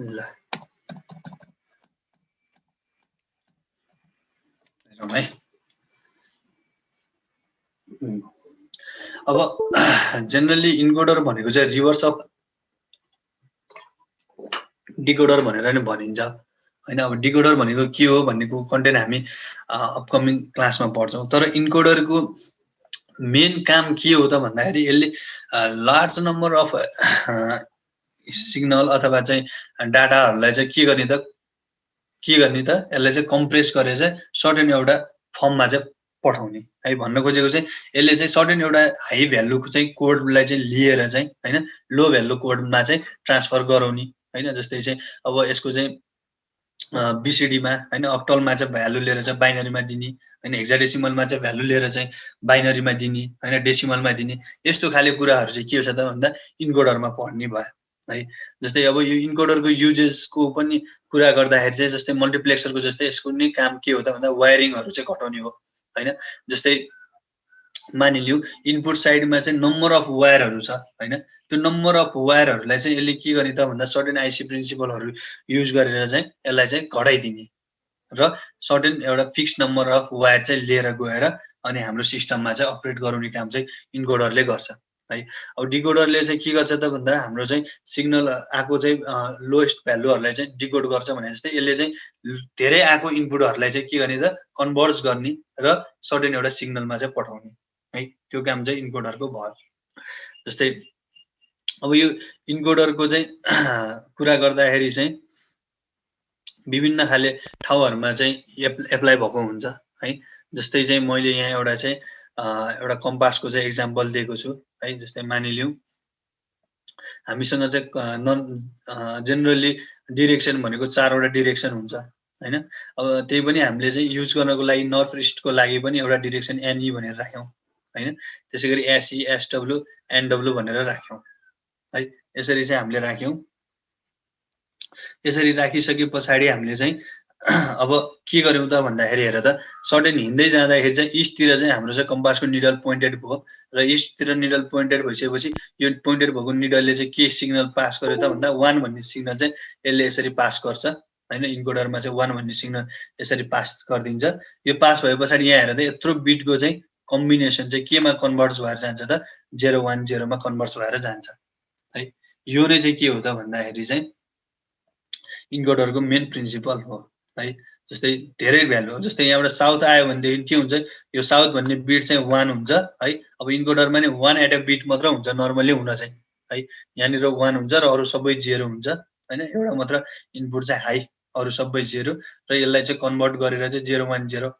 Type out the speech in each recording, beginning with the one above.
ल है अब जनरली इन्कोडर भनेको चाहिँ रिभर्स अफ डिकोडर भनेर नै भनिन्छ हैन। अब डिकोडर भनेको के हो भन्नेको कन्टेन्ट हामी अपकमिङ क्लासमा पढ्छौँ। तर इन्कोडरको मेन काम के हो त भन्दाखेरि यसले लार्ज नम्बर अफ सिग्नल अथवा चाहिँ डाटाहरूलाई चाहिँ के गर्ने त यसलाई चाहिँ कम्प्रेस गरेर चाहिँ सर्टेन एउटा फर्ममा चाहिँ पठाउने है। भन्न खोजेको चाहिँ यसले चाहिँ सर्टेन एउटा हाई भ्यालुको चाहिँ कोडलाई चाहिँ लिएर चाहिँ हैन लो भ्यालु कोडमा चाहिँ ट्रान्सफर गराउने हैन। जस्तै चाहिँ अब यसको चाहिँ बीसीडीमा हैन अक्टलमा चाहिँ भ्यालु लिएर चाहिँ बाइनरीमा दिने हैन, हेक्साडेसिमलमा चाहिँ भ्यालु लिएर चाहिँ बाइनरीमा दिने हैन, डेसिमलमा दिने यस्तो खाले कुराहरू चाहिँ के हो त भन्दा इन्कोडरमा पढ्ने भयो है। जस्तै अब यो इन्कोडरको युजेसको पनि कुरा गर्दाखेरि चाहिँ जस्तै मल्टिप्लेक्सरको जस्तै यसको नै काम के हो त भन्दा वायरिङहरू चाहिँ घटाउने हो हैन। जस्तै मानिलिउँ इनपुट साइडमा चाहिँ नम्बर अफ वायरहरू छ हैन, त्यो नम्बर अफ वायरहरूलाई चाहिँ यसले के गर्ने त भन्दा सर्टेन आइसी प्रिन्सिपलहरू युज गरेर चाहिँ यसलाई चाहिँ घटाइदिने र सर्टेन एउटा फिक्स नम्बर अफ वायर चाहिँ लिएर गएर अनि हाम्रो सिस्टममा चाहिँ अपरेट गराउने काम चाहिँ इन्कोडरले गर्छ है। अब डिकोडरले चाहिँ के गर्छ त भन्दा हाम्रो चाहिँ सिग्नल आएको चाहिँ लोएस्ट भ्यालुहरूलाई चाहिँ डिकोड गर्छ भने जस्तै यसले चाहिँ धेरै आएको इनपुटहरूलाई चाहिँ के गर्ने त कन्भर्ज गर्ने र सर्टेन एउटा सिग्नलमा चाहिँ पठाउने है। त्यो काम चाहिँ इन्कोडरको भयो। जस्तै अब यो इन्कोडरको चाहिँ कुरा गर्दाखेरि चाहिँ विभिन्न खाले ठाउँहरुमा चाहिँ एप्लाई भएको हुन्छ है। जस्तै चाहिँ मैले यहाँ एउटा चाहिँ एउटा कम्पासको चाहिँ एक्जाम्पल दिएको छु है। जस्तै मानिलिउँ हामीसँग चाहिँ जेनरली डिरेक्सन भनेको 4 वटा डिरेक्सन हुन्छ हैन। अब त्यही पनि हामीले चाहिँ युज गर्नको लागि नर्थ ईस्टको लागि पनि एउटा डिरेक्सन एनई भनेर राख्यौं हैन। त्यसैगरी एसई एसडब्ल्यू एनडब्ल्यू भनेर राख्यौं है। यसरी चाहिँ हामीले राख्यौं। यसरी राखिसके पछाडी हामीले चाहिँ अब के गर्यौं त भन्दाखेरि हेर त सर्टेन हिँड्दै जाँदाखेरि चाहिँ ईस्टतिर चाहिँ हाम्रो चाहिँ कम्पासको निडल पोइन्टेड भयो र ईस्टतिर निडल पोइन्टेड भइसकेपछि यो पोइन्टेड भएको निडलले चाहिँ के सिग्नल पास गर्यो त भन्दा 1 भन्ने सिग्नल चाहिँ यसले यसरी पास गर्छ हैन। इन्कोडरमा चाहिँ 1 भन्ने सिग्नल यसरी पास गरिदिन्छ। यो पास भए पछाडी यहाँ हेर त यत्रो बिटको चाहिँ कम्बिनेसन चाहिँ केमा कन्भर्ट भएर जान्छ त 010 मा कन्भर्ट भएर जान्छ है। यो नै चाहिँ के हो त भन्दाखेरि चाहिँ इन्कोडरको मेन प्रिन्सिपल हो है। जस्तै धेरै भ्यालु जस्तै यहाँबाट साउथ आयो भनेदेखि के हुन्छ यो साउथ भन्ने बिट चाहिँ 1 हुन्छ है। अब इन्कोडरमा नि 1 एट अ बिट मात्र हुन्छ नर्मली हुन चाहिँ है। यहाँनिर 1 हुन्छ र अरु सबै 0 हुन्छ हैन। एउटा मात्र इनपुट चाहिँ हाई अरु सबै 0 र यसलाई चाहिँ कन्भर्ट गरेर चाहिँ 010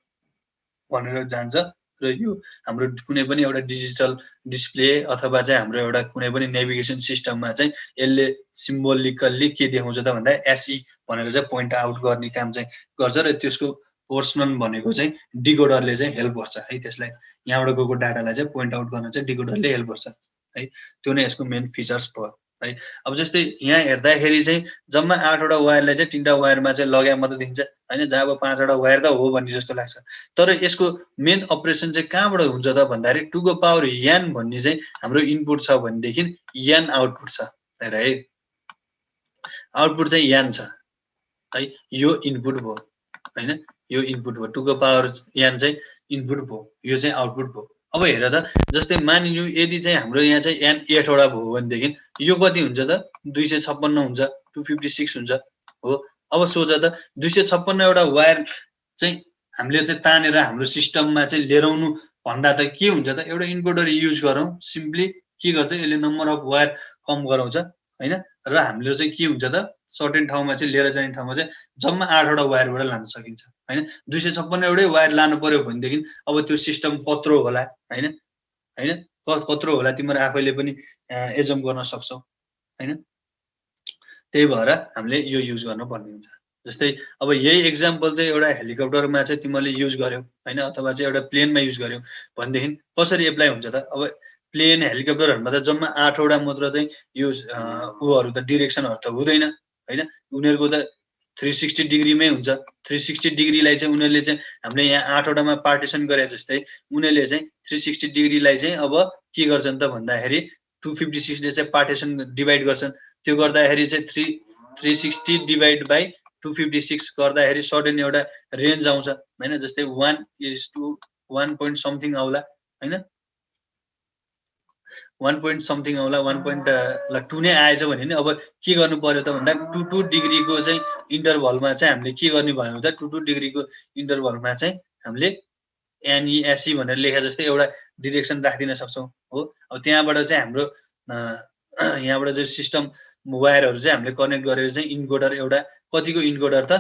भनेर जान्छ र यो हाम्रो कुनै पनि एउटा डिजिटल डिस्प्ले अथवा चाहिँ हाम्रो एउटा कुनै पनि नेभिगेसन सिस्टममा चाहिँ यसले सिम्बोलिकली के देखाउँछ त भन्दा एसई भनेर चाहिँ पोइन्ट आउट गर्ने काम चाहिँ गर्छ र त्यसको पोर्सनल भनेको चाहिँ डिकोडरले चाहिँ हेल्प गर्छ है। त्यसलाई यहाँबाट गएको डाटालाई चाहिँ पोइन्ट आउट गर्न चाहिँ डिकोडरले हेल्प गर्छ है। त्यो नै यसको मेन फिचर्स भयो है। अब जस्तै यहाँ हेर्दाखेरि चाहिँ जम्मा 8 वटा वायरलाई चाहिँ 3 टा वायरमा चाहिँ लगाए मात्र दिन्छ हैन। जहाँ अब 5 वटा वायर त हो भन्ने जस्तो लाग्छ। तर यसको मेन अपरेसन चाहिँ कहाँबाट हुन्छ त भन्दाखेरि टु द पावर n भन्ने चाहिँ हाम्रो इनपुट छ भनेदेखि n आउटपुट छ हेर है। आउटपुट चाहिँ n छ है। यो इनपुट भयो हैन। यो इनपुट भयो टु द पावर n चाहिँ इनपुट भयो, यो चाहिँ आउटपुट भयो। अब हेर त जस्तै मानिलिउँ यदि चाहिँ हाम्रो यहाँ चाहिँ n 8 वटा भयो भनेदेखि यो कति हुन्छ त 256 हुन्छ 256 हुन्छ हो। अब सोच त 256 वटा वायर चाहिँ हामीले चाहिँ तानेर हाम्रो सिस्टममा चाहिँ लिएर आउनु भन्दा त के हुन्छ त एउटा इन्कोडर युज गरौँ। सिम्पली के गर्छ यसले नम्बर अफ वायर कम गराउँछ हैन। र हामीले चाहिँ के हुन्छ त सर्टेन ठाउँमा चाहिँ लिएर जाने ठाउँमा चाहिँ जम्मा 8 वटा वायरबाट लान सकिन्छ हैन। 256 एउटै वायर लानु पर्यो भनेदेखि अब त्यो सिस्टम कत्रो होला हैन हैन कत्रो होला तिम्रो आफैले पनि एजम गर्न सक्छौ हैन। त्यही भएर हामीले यो युज गर्न पर्ने हुन्छ। जस्तै अब यही एक्जाम्पल चाहिँ एउटा हेलिकप्टरमा चाहिँ तिमीले युज गर्यौ हैन अथवा चाहिँ एउटा प्लेनमा युज गर्यौ भनेदेखि कसरी एप्लाई हुन्छ त। अब प्लेन हेलिकप्टरहरुमा त जम्मा 8 वटा मात्र चाहिँ यो उहरु त डिरेक्सनहरु त हुँदैन हैन। उनीहरुको त 360 डिग्रीमै हुन्छ। 360 डिग्रीलाई चाहिँ उनीहरुले चाहिँ हामीले यहाँ 8 वटामा पार्टिसन गरे जस्तै उनीहरुले चाहिँ 360 डिग्रीलाई चाहिँ अब के गर्छन् त भन्दाखेरि 256 ले चाहिँ पार्टिसन डिभाइड गर्छन्। त्यो गर्दाखेरि चाहिँ 360 डिभाइड बाई 256 गर्दाखेरि सडन एउटा रेन्ज आउँछ हैन, जस्तै 1:1 point समथिङ आउला हैन, 1 point समथिङ आउला, 1.2 नै आएछ भने नि अब के गर्नु पर्यो त भन्दा 2 डिग्रीको चाहिँ इन्टरभलमा चाहिँ हामीले के गर्ने भयो भन्दा 2 डिग्रीको इन्टरभलमा चाहिँ हामीले एनइएसई भनेर लेखे जस्तै एउटा डिरेक्सन राखिदिन सक्छौँ हो। अब त्यहाँबाट चाहिँ हाम्रो यहाँबाट चाहिँ सिस्टम वायरहरू चाहिँ हामीले कनेक्ट गरेर चाहिँ इन्कोडर एउटा कतिको इन्कोडर त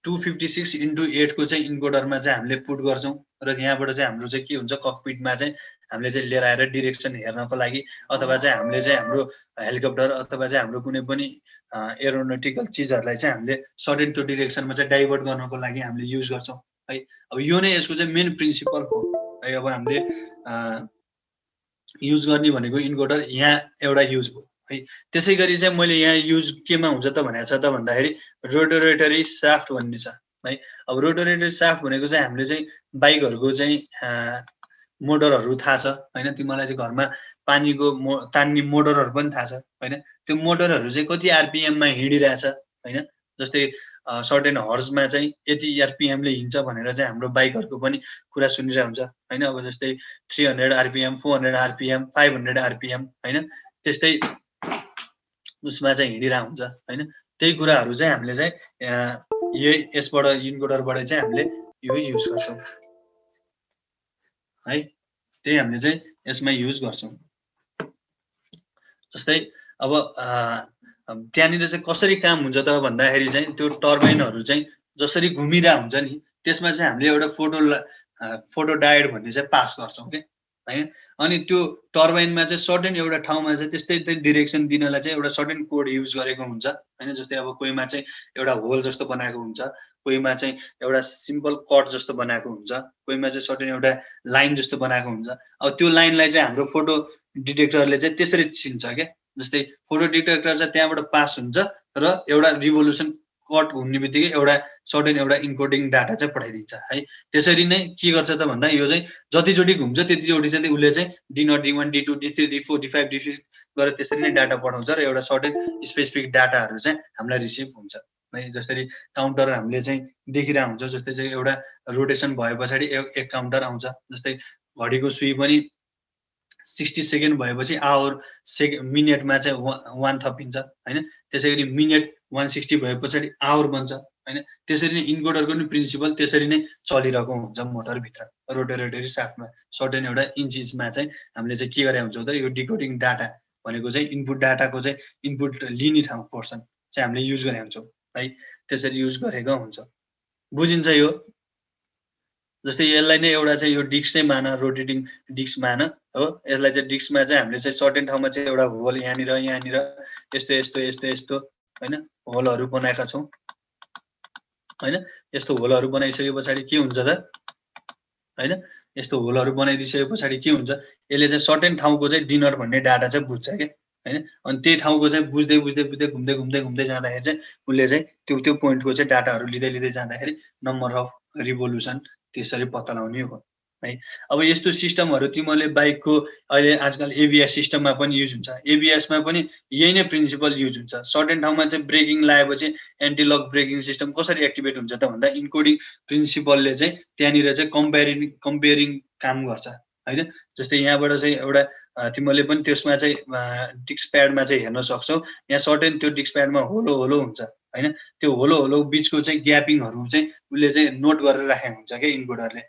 256 into 8 को चाहिँ इन्कोडरमा चाहिँ हामीले पुट गर्छौँ र यहाँबाट चाहिँ हाम्रो चाहिँ के हुन्छ ककपिटमा चाहिँ हामीले चाहिँ लिएर आएर डिरेक्सन हेर्नको लागि अथवा चाहिँ हामीले चाहिँ हाम्रो हेलिकप्टर अथवा चाहिँ हाम्रो कुनै पनि एरोनोटिकल चिजहरूलाई चाहिँ हामीले सर्टेन त्यो डिरेक्सनमा चाहिँ डाइभर्ट गर्नको लागि हामीले युज गर्छौँ है। अब यो नै यसको चाहिँ मेन प्रिन्सिपल हो है। अब हामीले युज गर्ने भनेको इन्कोडर यहाँ एउटा युज भयो है। त्यसै गरी चाहिँ मैले यहाँ युज केमा हुन्छ त भनेको छ त भन्दाखेरि रोटोरेटरी साफ्ट भन्ने छ है। अब रोटोरेटरी साफ्ट भनेको चाहिँ हामीले चाहिँ बाइकहरूको चाहिँ मोटरहरू थाहा छ हैन, तिमीलाई चाहिँ घरमा पानीको तान्ने मोटरहरू पनि थाहा छ हैन। त्यो मोटरहरू चाहिँ कति आरपिएममा हिँडिरहेछ हैन, जस्तै सर्टेन हर्जमा चाहिँ यति आरपिएमले हिँड्छ भनेर चाहिँ हाम्रो बाइकहरूको पनि कुरा सुनिरहेको हुन्छ हैन। अब जस्तै 300 आरपिएम, 400 आरपिएम, 500 आरपिएम हैन, त्यस्तै उसमा चाहिँ हिँडिरहेको हुन्छ हैन। त्यही कुराहरू चाहिँ हामीले चाहिँ यही यसबाट इन्कोडरबाट चाहिँ हामीले यो युज गर्छौँ है। त्यही हामीले चाहिँ यसमा युज गर्छौँ। जस्तै अब त्यहाँनिर चाहिँ कसरी काम हुन्छ त भन्दाखेरि चाहिँ त्यो टर्बाइनहरू चाहिँ जसरी घुमिरहेको हुन्छ नि त्यसमा चाहिँ हामीले एउटा फोटो डायोड भन्ने चाहिँ पास गर्छौँ के हैन। अनि त्यो टर्बाइनमा चाहिँ सर्टेन एउटा ठाउँमा चाहिँ त्यस्तै डिरेक्सन दिनलाई चाहिँ एउटा सर्टेन कोड युज गरेको हुन्छ हैन। जस्तै अब कोहीमा चाहिँ एउटा होल जस्तो बनाएको हुन्छ, कोहीमा चाहिँ एउटा सिम्पल कट जस्तो बनाएको हुन्छ, कोहीमा चाहिँ सर्टेन एउटा लाइन जस्तो बनाएको हुन्छ। अब त्यो लाइनलाई चाहिँ हाम्रो फोटो डिटेक्टरले चाहिँ त्यसरी चिन्छ क्या। जस्तै फोटो डिटेक्टर चाहिँ त्यहाँबाट पास हुन्छ र एउटा रिभोल्युसन कट हुने बित्तिकै एउटा सर्टेन एउटा इन्कोडिङ डाटा चाहिँ पठाइदिन्छ है। त्यसरी नै के गर्छ त भन्दा यो चाहिँ जतिचोटि घुम्छ त्यतिचोटि चाहिँ उसले चाहिँ D0, D1, D2, D3, D4, D5, D6 गरेर त्यसरी नै डाटा पठाउँछ र एउटा सर्टेन स्पेसिफिक डाटाहरू चाहिँ हामीलाई रिसिभ हुन्छ है। जसरी काउन्टर हामीले चाहिँ देखिरहेको हुन्छ, जस्तै चाहिँ एउटा रोटेसन भए पछाडि एक काउन्टर आउँछ। जस्तै घडीको सुई पनि 60 सेकेन्ड भएपछि आवर मिनेटमा चाहिँ 1 थपिन्छ हैन। त्यसै गरी मिनेट 160 भए पछाडि आवर बन्छ हैन। त्यसरी नै इन्कोडरको नि प्रिन्सिपल त्यसरी नै चलिरहेको हुन्छ मोटरभित्र रोटोरेटरी साफ्टमा। सर्टेन एउटा इन्चमा चाहिँ हामीले चाहिँ के गरे हुन्छ त यो डिकोडिङ डाटा भनेको चाहिँ इनपुट डाटाको चाहिँ इनपुट लिने ठाउँ पोर्सन चाहिँ हामीले युज गरे हुन्छौँ है। त्यसरी युज गरेको हुन्छ, बुझिन्छ यो। जस्तै यसलाई नै एउटा चाहिँ यो डिस्क नै मान, रोटेटिङ डिस्क मान हो। यसलाई चाहिँ डिस्कमा चाहिँ हामीले चाहिँ सर्टेन ठाउँमा चाहिँ एउटा होल यहाँनिर यस्तो यस्तो यस्तो यस्तो हैन होलहरू बनाएका छौँ हैन। यस्तो होलहरू बनाइसके पछाडि के हुन्छ त हैन, यस्तो होलहरू बनाइदिसके पछाडि के हुन्छ, यसले चाहिँ सर्टेन ठाउँको चाहिँ D0 भन्ने डाटा चाहिँ बुझ्छ के हैन। अनि त्यही ठाउँको चाहिँ बुझ्दै बुझ्दै बुझ्दै घुम्दै घुम्दै घुम्दै जाँदाखेरि चाहिँ उसले चाहिँ त्यो पोइन्टको चाहिँ डाटाहरू लिँदै जाँदाखेरि नम्बर अफ रिभोल्युसन त्यसरी पत्ता लगाउने हो है। अब यस्तो सिस्टमहरू तिमीहरूले बाइकको अहिले आजकल एबिएस सिस्टममा पनि युज हुन्छ। एबिएसमा पनि यही नै प्रिन्सिपल युज हुन्छ। सर्टेन ठाउँमा चाहिँ ब्रेकिङ लगाएपछि एन्टिलक ब्रेकिङ सिस्टम कसरी एक्टिभेट हुन्छ त भन्दा इन्कोडिङ प्रिन्सिपलले चाहिँ त्यहाँनिर चाहिँ कम्पेयरिङ काम गर्छ हैन। जस्तै यहाँबाट चाहिँ एउटा तिमीहरूले पनि त्यसमा चाहिँ डिस्क प्याडमा चाहिँ हेर्न सक्छौ। यहाँ सर्टेन त्यो डिस्क प्याडमा होलो हुन्छ हैन। त्यो होलो बिचको चाहिँ ग्यापिङहरू चाहिँ उसले चाहिँ नोट गरेर राखेको हुन्छ क्या इन्कोडरले।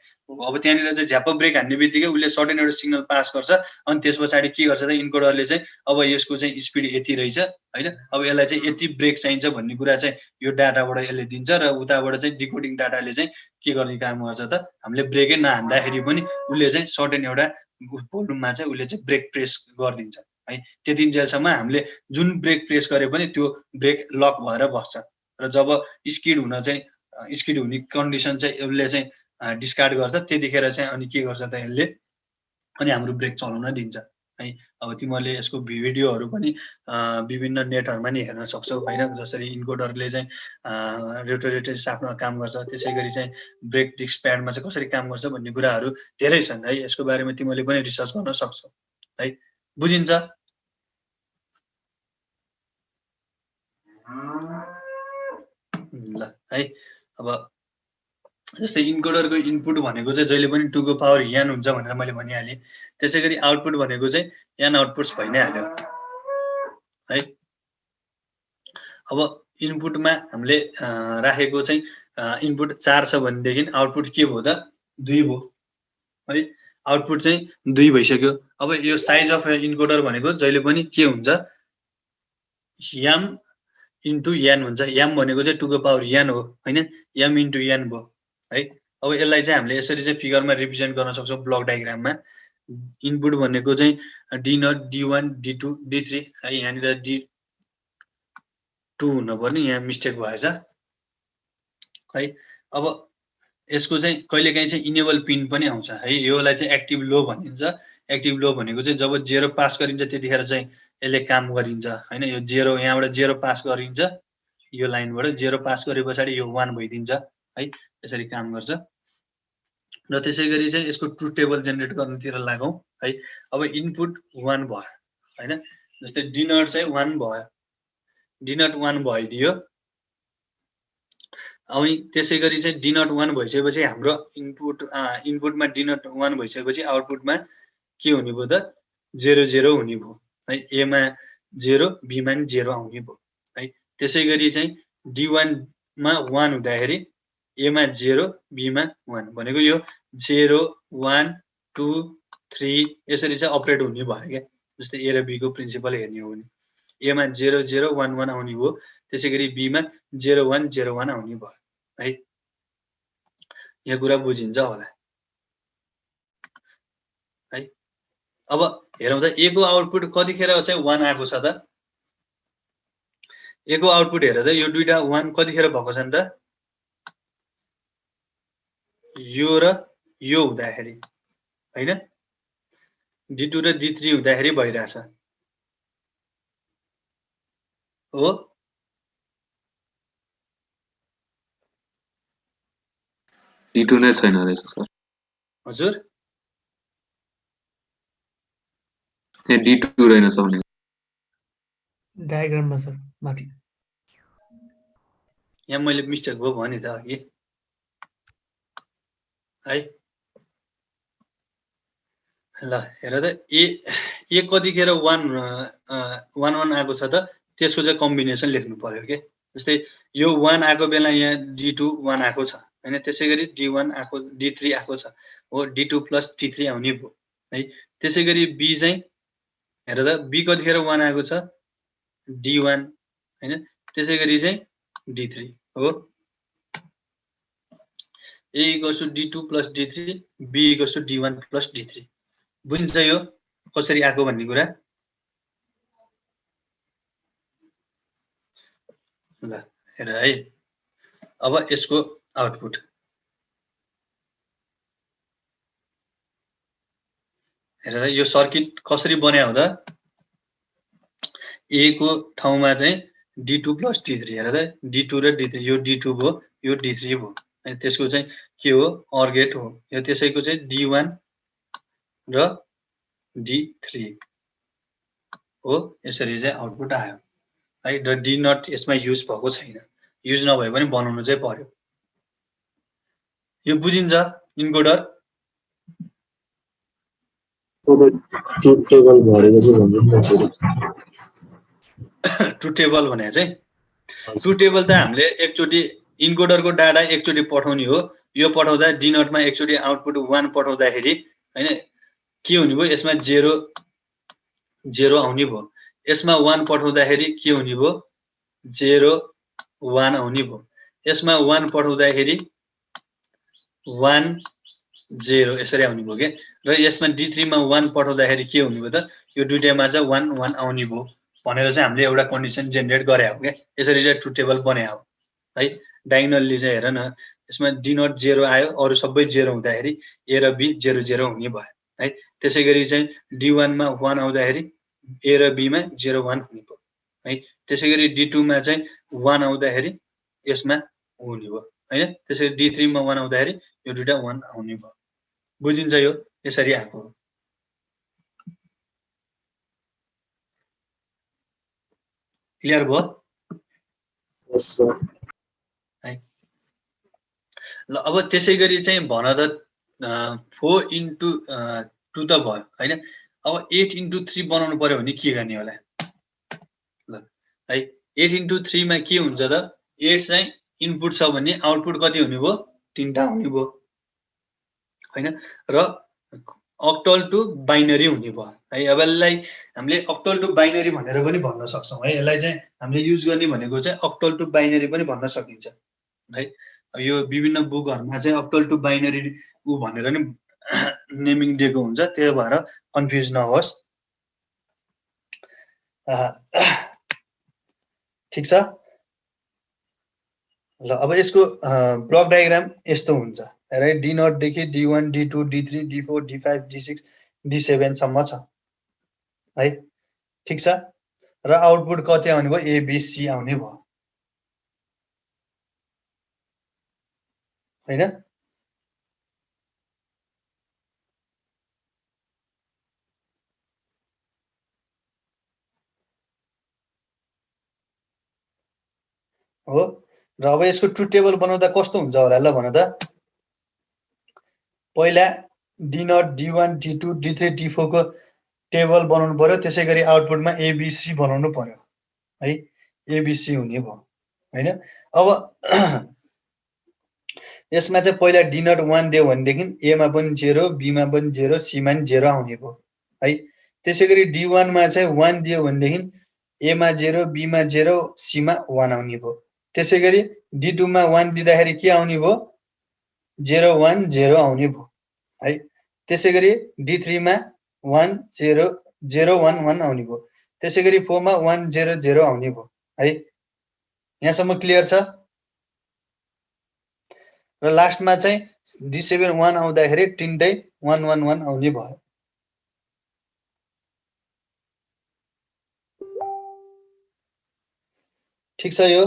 अब त्यहाँनिर चाहिँ झ्याप्प ब्रेक हान्ने बित्तिकै उसले सर्टेन एउटा सिग्नल पास गर्छ। अनि त्यस पछाडि के गर्छ त इन्कोडरले चाहिँ अब यसको चाहिँ स्पिड यति रहेछ हैन, अब यसलाई चाहिँ यति ब्रेक चाहिन्छ भन्ने कुरा चाहिँ यो डाटाबाट यसले दिन्छ र उताबाट चाहिँ डिकोडिङ डाटाले चाहिँ के गर्ने काम गर्छ त हामीले ब्रेकै नहान्दाखेरि पनि उसले चाहिँ सर्टेन एउटा भोल्युममा चाहिँ उसले चाहिँ ब्रेक प्रेस गरिदिन्छ है। त्यतिन्जेलसम्म हामीले जुन ब्रेक प्रेस गरे पनि त्यो ब्रेक लक भएर बस्छ र जब स्किड हुने कन्डिसन चाहिँ उसले चाहिँ डिस्कार्ड गर्छ त्यतिखेर चाहिँ अनि के गर्छ त यसले अनि हाम्रो ब्रेक चलाउन दिन्छ है। अब तिमीहरूले यसको भिडियोहरू पनि विभिन्न नेटहरूमा नि हेर्न सक्छौ हैन। जसरी इन्कोडरले चाहिँ रोटोरेटरी साफ्टमा काम गर्छ, त्यसै गरी चाहिँ ब्रेक डिस्क प्याडमा चाहिँ कसरी काम गर्छ भन्ने कुराहरू धेरै छन् है। यसको बारेमा तिमीहरूले पनि रिसर्च गर्न सक्छौ है, बुझिन्छ। ल है अब जस्तै इन्कोडरको इनपुट भनेको चाहिँ जहिले पनि 2 को पावर n हुन्छ भनेर मैले भनिहालेँ। त्यसैगरी आउटपुट भनेको चाहिँ n आउटपुट्स भइ नै हाल्यो है। अब इनपुटमा हामीले राखेको चाहिँ इनपुट 4 छ भनेदेखि आउटपुट के भयो त 2 भयो है। आउटपुट चाहिँ 2 भइसक्यो। अब यो साइज अफ इन्कोडर भनेको जहिले पनि के हुन्छ m इन्टु n हुन्छ। m भनेको चाहिँ 2 को पावर n हो हैन, m इन्टु n भयो है। अब यसलाई चाहिँ हामीले यसरी चाहिँ फिगरमा रिप्रेजेन्ट गर्न सक्छौँ ब्लक डायग्राममा। इनपुट भनेको चाहिँ d0 d1 d2 d3 है। यहाँनिर d2 हुनुपर्ने, यहाँ मिस्टेक भएछ है। अब यसको चाहिँ कहिलेकाहीँ चाहिँ इनेबल पिन पनि आउँछ है। योलाई चाहिँ एक्टिभ लो भनिन्छ। एक्टिभ लो भनेको चाहिँ जब 0 पास गरिन्छ त्यतिखेर चाहिँ यसले काम गरिन्छ हैन। यो 0 यहाँबाट 0 पास गरिन्छ, यो लाइनबाट 0 पास गरे पछाडि यो 1 भइदिन्छ है। यसरी काम गर्छ। र त्यसैगरी चाहिँ यसको ट्रुथ टेबल जेनेरेट गर्नतिर लागौँ है। अब इनपुट 1 भयो हैन। जस्तै d0 चाहिँ 1 भयो, d0 1 भइदियो। अनि त्यसैगरी चाहिँ d0 1 भइसकेपछि हाम्रो इनपुटमा d0 1 भइसकेपछि आउटपुटमा के हुने भयो त 0 0 हुने भयो है। a मा 0 b मा 0 आउने भयो है। त्यसैगरी चाहिँ d1 मा 1 हुँदाखेरि a मा 0 b मा 1 भनेको यो 0 1 2 3 यसरी चाहिँ अपरेट हुने भयो क्या। जस्तै a र b को प्रिन्सिपल हेर्ने हो भने a मा 0 0 1 1 आउने भयो। त्यसैगरी b मा 0 1 0 1 आउने भयो है। यो कुरा बुझिन्छ होला है। अब हेरौँ त a को आउटपुट कतिखेर चाहिँ 1 आएको छ त। a को आउटपुट हेर त यो दुईटा 1 कतिखेर भएको छ नि त, यो र यो हुँदाखेरि हैन। d2 र d3 हुँदाखेरि भइरहेछ हो। d2 नै छैन रहेछ सर। हजुर ए d2 रहेनछ भने डायग्राममा सर माथि यहाँ मैले मिस्टेक भयो भने त अघि है। ल हेर त ए कतिखेर 1 1 1 आएको छ त त्यसको चाहिँ कम्बिनेसन लेख्नु पर्यो के। जस्तै यो 1 आएको बेला यहाँ d2 1 आएको छ हैन। त्यसैगरी d1 आएको d3 आएको छ हो, d2 प्लस d3 आउने भयो है। त्यसैगरी b चाहिँ हेर त b कतिखेर 1 आएको छ d1 हैन। त्यसैगरी चाहिँ d3 हो। a equals to d2 plus d3 b equals to d1 plus d3 बुझिन्छ यो कसरी आएको भन्ने कुरा। ल हेर है। अब यसको आउटपुट हेर यो सर्किट कसरी बनायो हो त। a को ठाउँमा चाहिँ d2 प्लस d3 हेर त d2 र d3 यो d2 भयो यो d3 भयो अनि त्यसको चाहिँ के हो अर गेट हो। यो त्यसैको चाहिँ d1 र d3 हो। यसरी चाहिँ आउटपुट आयो है। र d0 यसमा युज भएको छैन, युज नभए पनि बनाउनु चाहिँ पर्यो। यो बुझिन्छ इन्कोडर। ट्रुथ टेबल भनेको चाहिँ भन्नु ट्रुथ टेबल भने चाहिँ ट्रुथ टेबल त हामीले एकचोटि इन्कोडरको डाटा एकचोटि पठाउने हो। यो पठाउँदा d0 मा एकचोटि आउटपुट 1 पठाउँदाखेरि हैन के हुने भयो यसमा 0 0 आउने भयो। यसमा 1 पठाउँदाखेरि के हुने भयो 0 1 आउने भयो। यसमा 1 पठाउँदाखेरि 1 0 यसरी आउने भयो के। र यसमा d3 मा 1 पठाउँदाखेरि के हुने भयो त यो दुईटैमा चाहिँ 1 1 आउने भयो भनेर चाहिँ हामीले एउटा कन्डिसन जेनेरेट गरे हो के। यसरी चाहिँ ट्रुथ टेबल बनायो है। डायगोनल्ली चाहिँ हेर न यसमा d0 0 आयो, अरु सबै 0 हुँदाखेरि a र b 0 0 हुने भयो है। त्यसैगरी चाहिँ d1 मा 1 आउँदाखेरि a र b मा 0 1 हुने भयो है। त्यसैगरी d2 मा चाहिँ 1 आउँदाखेरि यसमा हुने भयो हैन। त्यसैगरी d3 मा 1 आउँदाखेरि यो दुईटा 1 आउने भयो। बुझिन्छ यो यसरी आएको हो। क्लियर भयो। Yes, sir. है ल अब त्यसै गरी चाहिँ भन त 4 इन्टु 2 त भयो होइन अब 8 इन्टु 3 बनाउनु पर्यो भने के गर्ने होला ल है 8 इन्टु 3 मा के हुन्छ त 8 चाहिँ इनपुट छ भने आउटपुट कति हुने भयो 3 टा हुने भयो हैन र अक्टल टु बाइनरी हुने भयो है अब यसलाई हामीले अक्टल टु बाइनरी भनेर पनि भन्न सक्छौं है यसलाई चाहिँ हामीले युज गर्ने भनेको चाहिँ अक्टल टु बाइनरी पनि भन्न सकिन्छ है यो विभिन्न बुकहरुमा चाहिँ अक्टल टु बाइनरी उ भनेर नि नेमिङ दिएको हुन्छ त्यही भएर कन्फ्युज नहोस् ठीक छ ल अब यसको ब्लक डायग्राम यस्तो हुन्छ राइट D0 देखि D1 D2 D3 D4 D5 D6 D7 सम्म छ है ठीक छ र आउटपुट कति आउने भयो ABC आउने भयो हैन हो र अब यसको ट्रुथ टेबल बनाउँदा कस्तो हुन्छ होला ल भन त पहिला D0 D1 D2 D3 D4 को टेबल बनाउनु पर्यो त्यसैगरी आउटपुटमा ABC बनाउनु पर्यो है ABC हुने भयो हैन अब यसमा चाहिँ पहिला D0 1 दियो भने देखि A मा पनि 0 B मा पनि 0 C मा पनि 0 आउने भयो है त्यसैगरी D1 मा चाहिँ 1 दियो भने देखि A मा 0 B मा 0 C मा 1 आउने भयो त्यसैगरी D2 मा 1 दिँदाखेरि के आउने भयो 0 1 0 आउने भयो है त्यसैगरी D3 मा 1 0 0 1 1 आउने भयो त्यसैगरी 4 मा 1 0 0 आउने भयो है यहाँसम्म क्लियर छ र लास्टमा चाहिँ D7 1 आउँदाखेरि तिनटै 1 1 1 आउने भयो ठीक छ यो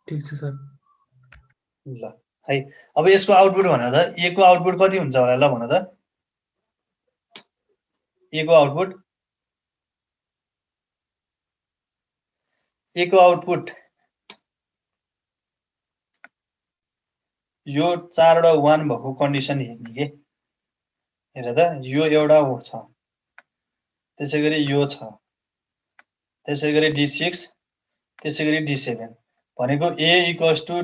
ठीक छ सर ल है अब यसको आउटपुट भन त A को आउटपुट कति हुन्छ होला ल भन त A को आउटपुट यो 4 वटा 1 भएको कन्डिसन हेर्ने के हेर त यो एउटा हो छ त्यसैगरी यो छ त्यसैगरी D6 त्यसैगरी D7 भनेको A =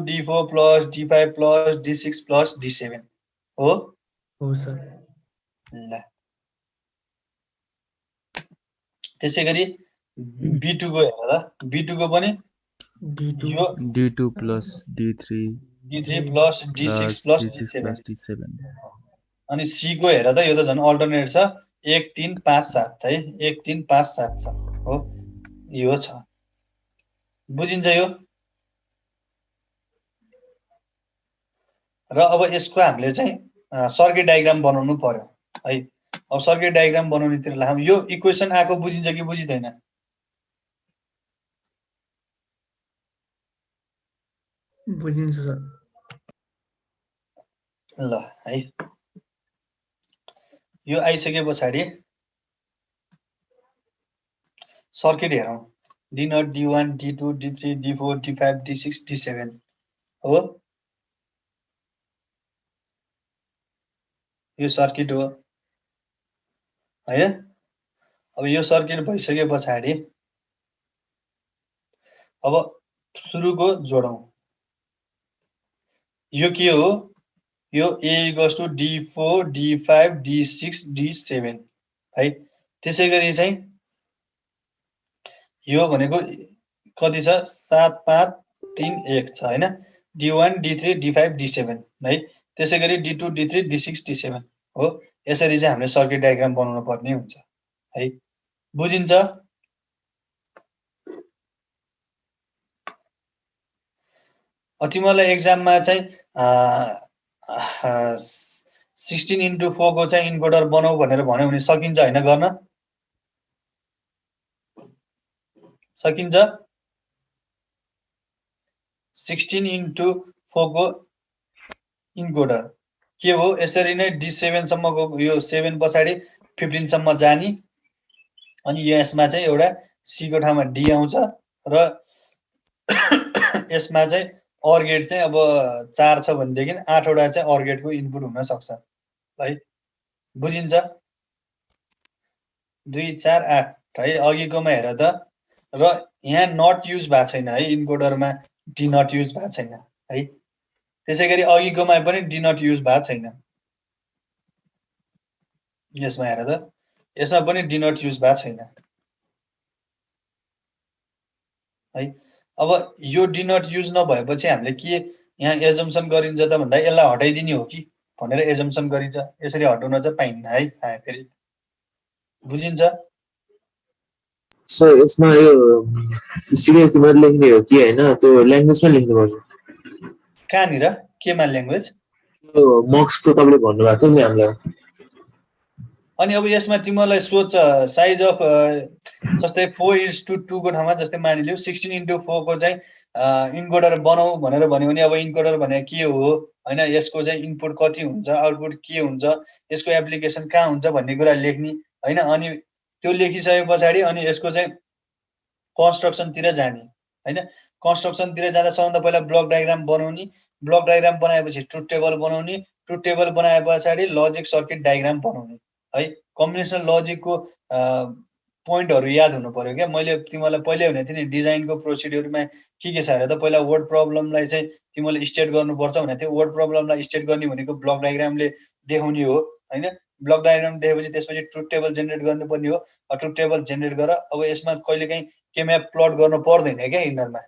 D4 + D5 + D6 + D7 हो हो सर ल त्यसैगरी B2 को हेर ल B2 को पनि D2 यो D2 plus D3 D3 + D6 plus + D6 D7 plus D7. अनि C को हेर त यो त झन् अल्टरनेट छ 1 3 5 7 है 1 3 5 7 छ हो यो छ बुझिन्छ यो र अब यसको हामीले चाहिँ सर्किट डायग्राम बनाउनु पर्यो है अब सर्किट डायग्राम बनाउनेतिर लाग्यौं यो इक्वेसन आको बुझिन्छ कि बुझिदैन बुझिन्छ सर ल है यो आइसके पछाडी सर्किट हेरौं D0 D1 D2 D3 D4 D5 D6 D7 हो यो सर्किट हो हैन अब यो सर्किट भइसके पछाडी अब सुरुको जोडौं यो के हो यो A = D4 D5 D6 D7 है त्यसैगरी चाहिँ यो भनेको कति छ 7 5 3 1 छ हैन D1 D3 D5 D7 है त्यसैगरी D2 D3 D6 D7 हो यसरी चाहिँ हामीले सर्किट डायग्राम बनाउनु पर्ने हुन्छ है बुझिन्छ तिमीलाई एक्जाममा चाहिँ 16 * 4 को चाहिँ इन्कोडर बनाऊ भनेर भन्यो भने सकिन्छ हैन गर्न सकिन्छ 16 * 4 को इन्कोडर के हो यसरी नै D7 सम्मको यो 7 पछाडी 15 सम्म जानी अनि यसमा चाहिँ एउटा C को ठाउँमा D आउँछ र यसमा चाहिँ OR गेट चाहिँ अब 4 छ भनेदेखि 8 वटा चाहिँ OR गेटको इनपुट हुन सक्छ है बुझिन्छ 2 4 8 है अघिकोमा हेर त र यहाँ नट युज भएको छैन है इन्कोडरमा डी नट युज भएको छैन है त्यसैगरी अघिकोमा पनि डी नट युज भएको छैन यसमा हेर त यसमा पनि डी नट युज भएको छैन है अब यो डी नट युज नभएपछि हामीले के यहाँ एजम्पसन गरिन्छ त भन्दा यसलाई हटाइदिने हो कि भनेर एजम्पसन गरिन्छ यसरी हटाउन चाहिँ पाइन्न है फेरि बुझिन्छ सर यसमा यो सिरियल किमर लेख्ने हो कि हैन त्यो ल्याङ्ग्वेजमा लेख्नुपर्छ कहाँनिर केमा ल्याङ्ग्वेज त्यो मक्सको तपाईले भन्नुभएको थियो नि हामीलाई अनि अब यसमा तिमीलाई सोच साइज अफ जस्तै 4:2 को ठाउँमा जस्तै मानिलियो 16:4 को चाहिँ इन्कोडर बनाऊ भनेर भन्यो भने अब इन्कोडर भने के हो हैन यसको चाहिँ इनपुट कति हुन्छ आउटपुट के हुन्छ यसको एप्लिकेसन कहाँ हुन्छ भन्ने कुरा लेख्ने हैन अनि त्यो लेखिसकेपछि अनि यसको चाहिँ कन्स्ट्रक्सन तिर जाने हैन कन्स्ट्रक्सन तिर जाँदा सबभन्दा पहिला ब्लक डायग्राम बनाउने ब्लक डायग्राम बनाएपछि ट्रुथ टेबल बनाउने ट्रुथ टेबल बनाएपछि लजिक सर्किट डायग्राम बनाउने है कम्बिनेसन लजिकको पोइन्टहरु याद हुनु पर्यो के मैले तिमीलाई पहिले भने थिए नि डिजाइनको प्रोसिड्युरमा के छ हेर त पहिला वर्ड प्रब्लमलाई चाहिँ तिमीले स्टेट गर्नुपर्छ भने थियो वर्ड प्रब्लमलाई स्टेट गर्ने भनेको ब्लक डायग्रामले देखाउने हो हैन ब्लक डायग्राम देखेपछि त्यसपछि ट्रुथ टेबल जेनेरेट गर्नुपर्ने हो ट्रुथ टेबल जेनेरेट गर अब यसमा कहिलेकाहीँ केम्याप प्लट गर्नु पर्दैन के इनरमा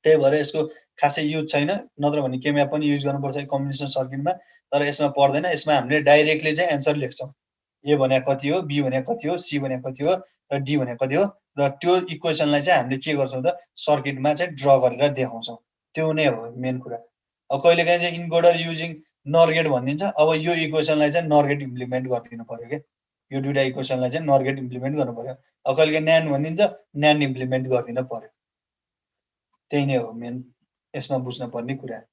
त्यही भएर यसको खासै युज छैन नत्र भने केम्याप पनि युज गर्नुपर्छ कम्बिनेसन सर्किटमा तर यसमा पर्दैन यसमा हामीले डाइरेक्टली चाहिँ एन्सर लेख्छौं ए भने कति हो बी भने कति हो सी भने कति हो र डी भने कति हो र त्यो इक्वेसनलाई चाहिँ हामीले के गर्छौं त सर्किटमा चाहिँ ड्र गरेर देखाउँछौं त्यो नै हो मेन कुरा अब कहिलेकाहीँ चाहिँ इन्कोडर युजिङ नर गेट भनिदिन्छ अब यो इक्वेसनलाई चाहिँ नर गेट इम्प्लिमेन्ट गरिदिनु पर्यो के यो दुईटा इक्वेसनलाई चाहिँ नर गेट इम्प्लिमेन्ट गर्नु पर्यो अब कहिलेकाहीँ न्यान भनिदिन्छ न्यान इम्प्लिमेन्ट गरिदिनु पर्यो त्यही नै हो मेन यसमा बुझ्न पर्ने कुरा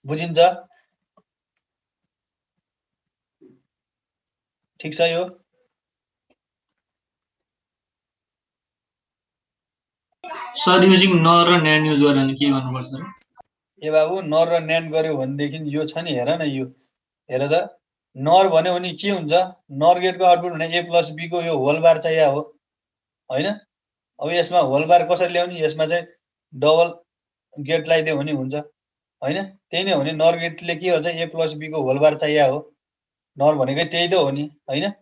बुझिन्छ ठीक छ यो सर युजिङ नर र न्यान युज गरेर के गर्नुपर्छ र ए बाबु नर र न्यान गर्यो भनेदेखि यो छ नि हेर न यो हेर त नर भन्यो भने के हुन्छ नर गेटको आउटपुट भने a + b को यो होल बार चाहिए हो हैन अब यसमा होल बार कसरी ल्याउने यसमा चाहिँ डबल गेट लगाइदियो भने हुन्छ हैन त्यही नै हो नि नर गेटले के गर्छ a + b को होल बार चाहिए हो नर भनेकै त्यही त हो नि हैन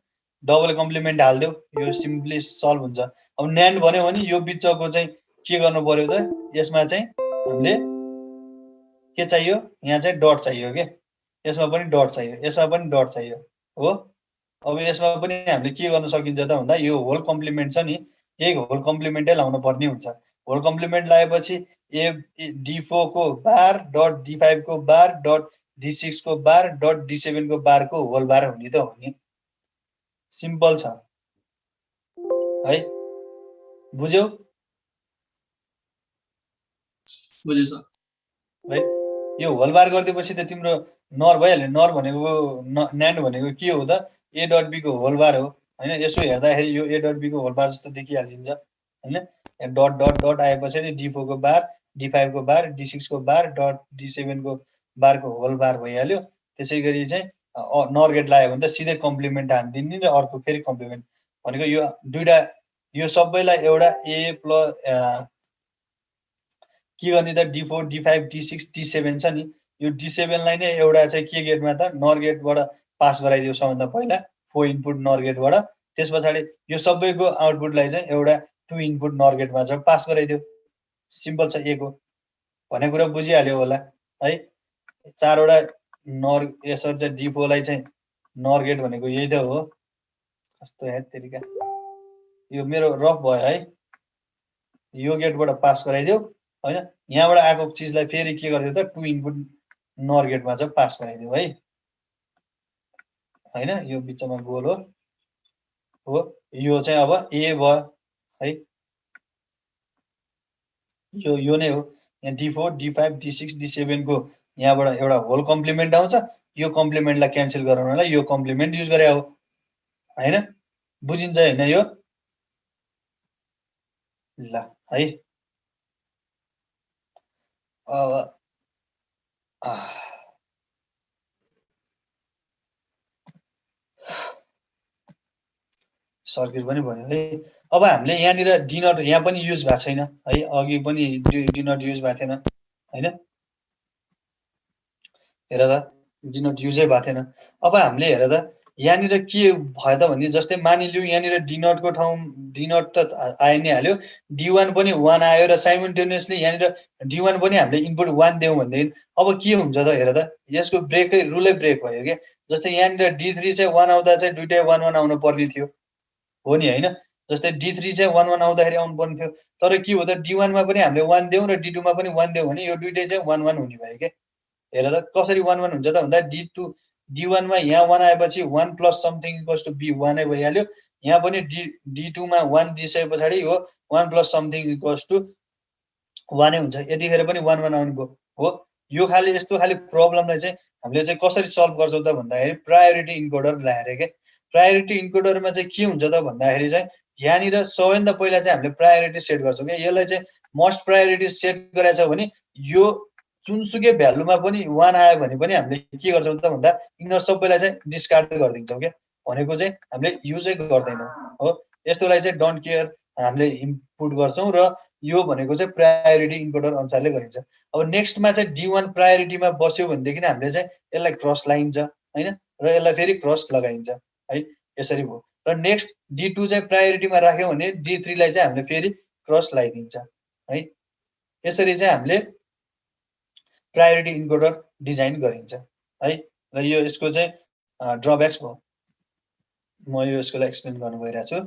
डबल कम्प्लिमेन्ट हाल्दियो यो सिम्पली सल्भ हुन्छ अब न्यान्ड भन्यो भने यो बिचको चाहिँ के गर्नु पर्यो त यसमा चाहिँ हामीले के चाहियो यहाँ चाहिँ डट चाहियो के यसमा पनि डट चाहियो यसमा पनि डट चाहियो हो अब यसमा पनि हामीले के गर्न सकिन्छ त भन्दा यो होल कम्प्लिमेन्ट छ नि यही होल कम्प्लिमेन्टै लाउनु पर्ने हुन्छ होल कम्प्लिमेन्ट लगाएपछि ए d4 को बार डट d5 को बार डट d6 को बार डट d7 को बार को होल बार हुने त हो नि सिम्पल छ है बुझ्यौ बुझे सर है यो होल बार गरिदिएपछि त तिम्रो नर भइहाल्यो नर भनेको न्यान्ड भनेको के हो त a डट b को होल बार हो हैन यसो हेर्दाखेरि यो a डट b को होल बार जस्तो देखिहाल्छ हैन डट डट डट आएपछि d4 को बार d5 को बार d6 को बार डट d7 को बारको होल बार भइहाल्यो त्यसैगरी चाहिँ नर गेट लाग्यो भने त सिधै कम्प्लिमेन्ट हान्दिने र अर्को फेरि कम्प्लिमेन्ट भनेको यो दुईटा यो सबैलाई एउटा a प्लस के गर्ने त d4 d5 d6 d7 छ नि यो d7 लाई नै एउटा चाहिँ के गेटमा त नर गेटबाट पास गराइदियो सबभन्दा पहिला 4 इनपुट नर गेटबाट त्यसपछि यो सबैको आउटपुटलाई चाहिँ एउटा 2 इनपुट नर गेटमा चाहिँ पास गराइदियो सिम्पल छ a को भन्ने कुरा बुझिहाल्यो होला है चारवटा नर यसरी चाहिँ d4 लाई चाहिँ नर गेट भनेको यही त हो कस्तो है तरिका यो मेरो रफ भयो है यो गेटबाट पास गराइदियो हैन यहाँबाट आएको चीजलाई फेरि के गर्दियो त 2 इनपुट नर गेटमा चाहिँ पास गराइदियो है हैन यो बिचमा गोल हो यो चाहिँ अब a भयो है यो नै हो यहाँ d4 d5 d6 d7 को यहाँबाट एउटा होल कम्प्लिमेन्ट आउँछ यो कम्प्लिमेन्टलाई क्यान्सल गराउनलाई यो कम्प्लिमेन्ट युज गरे हो हैन बुझिन्छ हैन यो ल है सर्किट पनि भयो है। अब हामीले यहाँनिर डिनट यहाँ पनि युज भएको छैन है, अघि पनि डिनट युज भएको थिएन हैन, हेर त डिनट युजै भएको थिएन। अब हामीले हेर त यहाँनिर के भयो त भने जस्तै मानिलिउँ यहाँनिर डिनटको ठाउँ डिनट त आइ नै हाल्यो, D1 पनि 1 आयो र साइमल्टेनियसली यहाँनिर D1 पनि हामीले इनपुट 1 दियौँ भनेदेखि अब के हुन्छ त हेर त यसको ब्रेकै रुलै ब्रेक भयो के। जस्तै यहाँनिर D3 चाहिँ 1 आउँदा चाहिँ दुईटै 1 1 आउनु पर्ने थियो हो नि हैन। जस्तै D3 चाहिँ 1 1 आउँदाखेरि आउनु पर्ने थियो, तर के हो त D1 मा पनि हामीले 1 दियौँ र D2 मा पनि 1 दियौँ भने यो दुईटै चाहिँ 1 1 हुने भयो के। हेर त कसरी 1 1 हुन्छ त भन्दा D1 मा यहाँ 1 आएपछि 1 plus something equals to B 1 नै भइहाल्यो, यहाँ पनि D2 मा 1 दिइसकेपछि यो 1 प्लस समथिङ इक्वल्स टु 1 नै हुन्छ, यतिखेर पनि 1 1 आउनु भयो हो। यो खाली यस्तो खाली प्रब्लमलाई चाहिँ हामीले चाहिँ कसरी सल्भ गर्छौँ त भन्दाखेरि प्रायोरिटी इन्कोडर ल्याएर के। प्रायोरिटी इन्कोडरमा चाहिँ के हुन्छ त भन्दाखेरि चाहिँ यहाँनिर सबैभन्दा पहिला चाहिँ हामीले प्रायोरिटी सेट गर्छौँ क्या। यसलाई चाहिँ मोस्ट प्रायोरिटी सेट गरेछ भने यो जुनसुकै भ्यालुमा पनि 1 आयो भने पनि हामीले के गर्छौँ त भन्दा यिनीहरू सबैलाई चाहिँ डिस्कार्ड गरिदिन्छौँ क्या, भनेको चाहिँ हामीले युजै गर्दैनौँ हो। यस्तोलाई चाहिँ डोन्ट केयर हामीले इनपुट गर्छौँ र यो भनेको चाहिँ प्रायोरिटी इन्कोडर अनुसारले गरिन्छ। अब नेक्स्टमा चाहिँ D1 प्रायोरिटीमा बस्यो भनेदेखि हामीले चाहिँ यसलाई क्रस लगाइन्छ हैन, र यसलाई फेरि क्रस लगाइन्छ है, यसरी भयो। र नेक्स्ट D2 चाहिँ प्रायोरिटीमा राख्यौँ भने D3 लाई चाहिँ हामीले फेरि क्रस लगाइदिन्छ है। यसरी चाहिँ हामीले प्रायोरिटी इन्कोडर डिजाइन गरिन्छ है। र यो यसको चाहिँ ड्रब्याक्स भयो, म यो यसको लागि एक्सप्लेन गर्नु गइरहेको छु।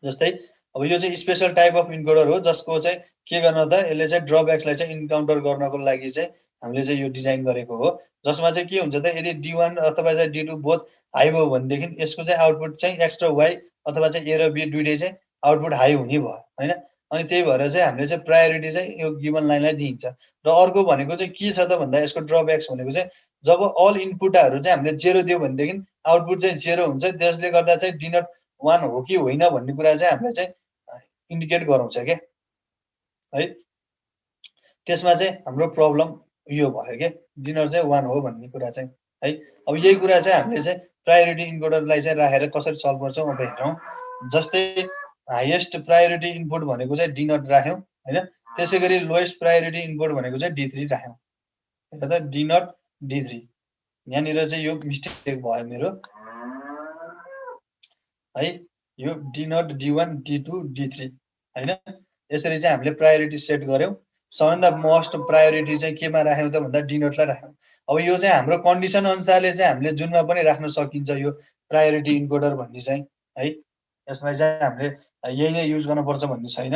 जस्तै अब यो चाहिँ स्पेशल टाइप अफ इन्कोडर हो जसको चाहिँ के गर्न त यसले चाहिँ ड्रब्याक्सलाई चाहिँ इन्काउन्टर गर्नको लागि चाहिँ हामीले चाहिँ यो डिजाइन गरेको हो, जसमा चाहिँ के हुन्छ त यदि D1 अथवा चाहिँ D2 बोथ हाई भयो भनेदेखि यसको चाहिँ आउटपुट चाहिँ एक्स र वाइ अथवा चाहिँ ए र बी दुईटै चाहिँ आउटपुट हाई हुने भयो हैन। अनि त्यही भएर चाहिँ हामीले चाहिँ प्रायोरिटी चाहिँ यो गिभन लाइनलाई दिइन्छ। र अर्को भनेको चाहिँ के छ त भन्दा यसको ड्रब्याक्स भनेको चाहिँ जब अल इनपुटहरू चाहिँ हामीले 0 दियो भनेदेखि आउटपुट चाहिँ 0 हुन्छ, त्यसले गर्दा चाहिँ डिनट 1 हो कि होइन भन्ने कुरा चाहिँ हामीले चाहिँ इन्डिकेट गराउँछ के है। त्यसमा चाहिँ हाम्रो प्रब्लम यो भयो के, डिनर चाहिँ 1 हो भन्ने कुरा चाहिँ है। अब यही कुरा चाहिँ हामीले चाहिँ प्रायोरिटी इन्कोडरलाई चाहिँ राखेर कसरी सल्भ गर्छौँ अब हेरौँ। जस्तै हाईएस्ट प्रायोरिटी इनपुट भनेको चाहिँ डिनट राख्यौँ हैन, त्यसैगरी लोएस्ट प्रायोरिटी इनपुट भनेको चाहिँ D3 राख्यौँ। हेर त डिनट D3, यहाँनिर चाहिँ यो मिस्टेक भयो मेरो है, यो डिनट D1 D2 D3 हैन। यसरी चाहिँ हामीले प्रायोरिटी सेट गर्यौँ। सबैभन्दा मोस्ट प्रायोरिटी चाहिँ केमा राख्यौँ त भन्दा डिनटलाई राख्यौँ। अब यो चाहिँ हाम्रो कन्डिसन अनुसारले चाहिँ हामीले जुनमा पनि राख्न सकिन्छ यो प्रायोरिटी इन्कोडर भन्ने चाहिँ है। यसमा चाहिँ हामीले यही नै युज गर्नुपर्छ भन्ने छैन,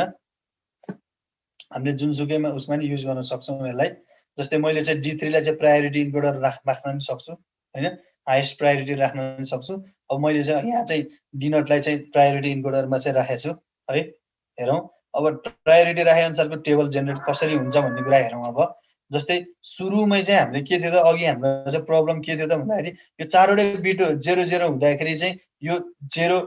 हामीले जुनसुकैमा उसमा नि युज गर्न सक्छौँ यसलाई। जस्तै मैले चाहिँ D3 लाई चाहिँ प्रायोरिटी इन्कोडर राख्न पनि सक्छु हैन, हाईएस्ट प्रायोरिटी राख्न पनि सक्छु। अब मैले चाहिँ यहाँ चाहिँ डिनटलाई चाहिँ प्रायोरिटी इन्कोडरमा चाहिँ राखेको छु है। हेरौँ अब प्रायोरिटी राखे अनुसारको टेबल जेनेरेट कसरी हुन्छ भन्ने कुरा हेरौँ। अब जस्तै सुरुमै चाहिँ हामीले के थियो त अघि हाम्रो चाहिँ प्रब्लम के थियो त भन्दाखेरि यो चारवटै बिट 0 0 हुँदाखेरि चाहिँ यो 0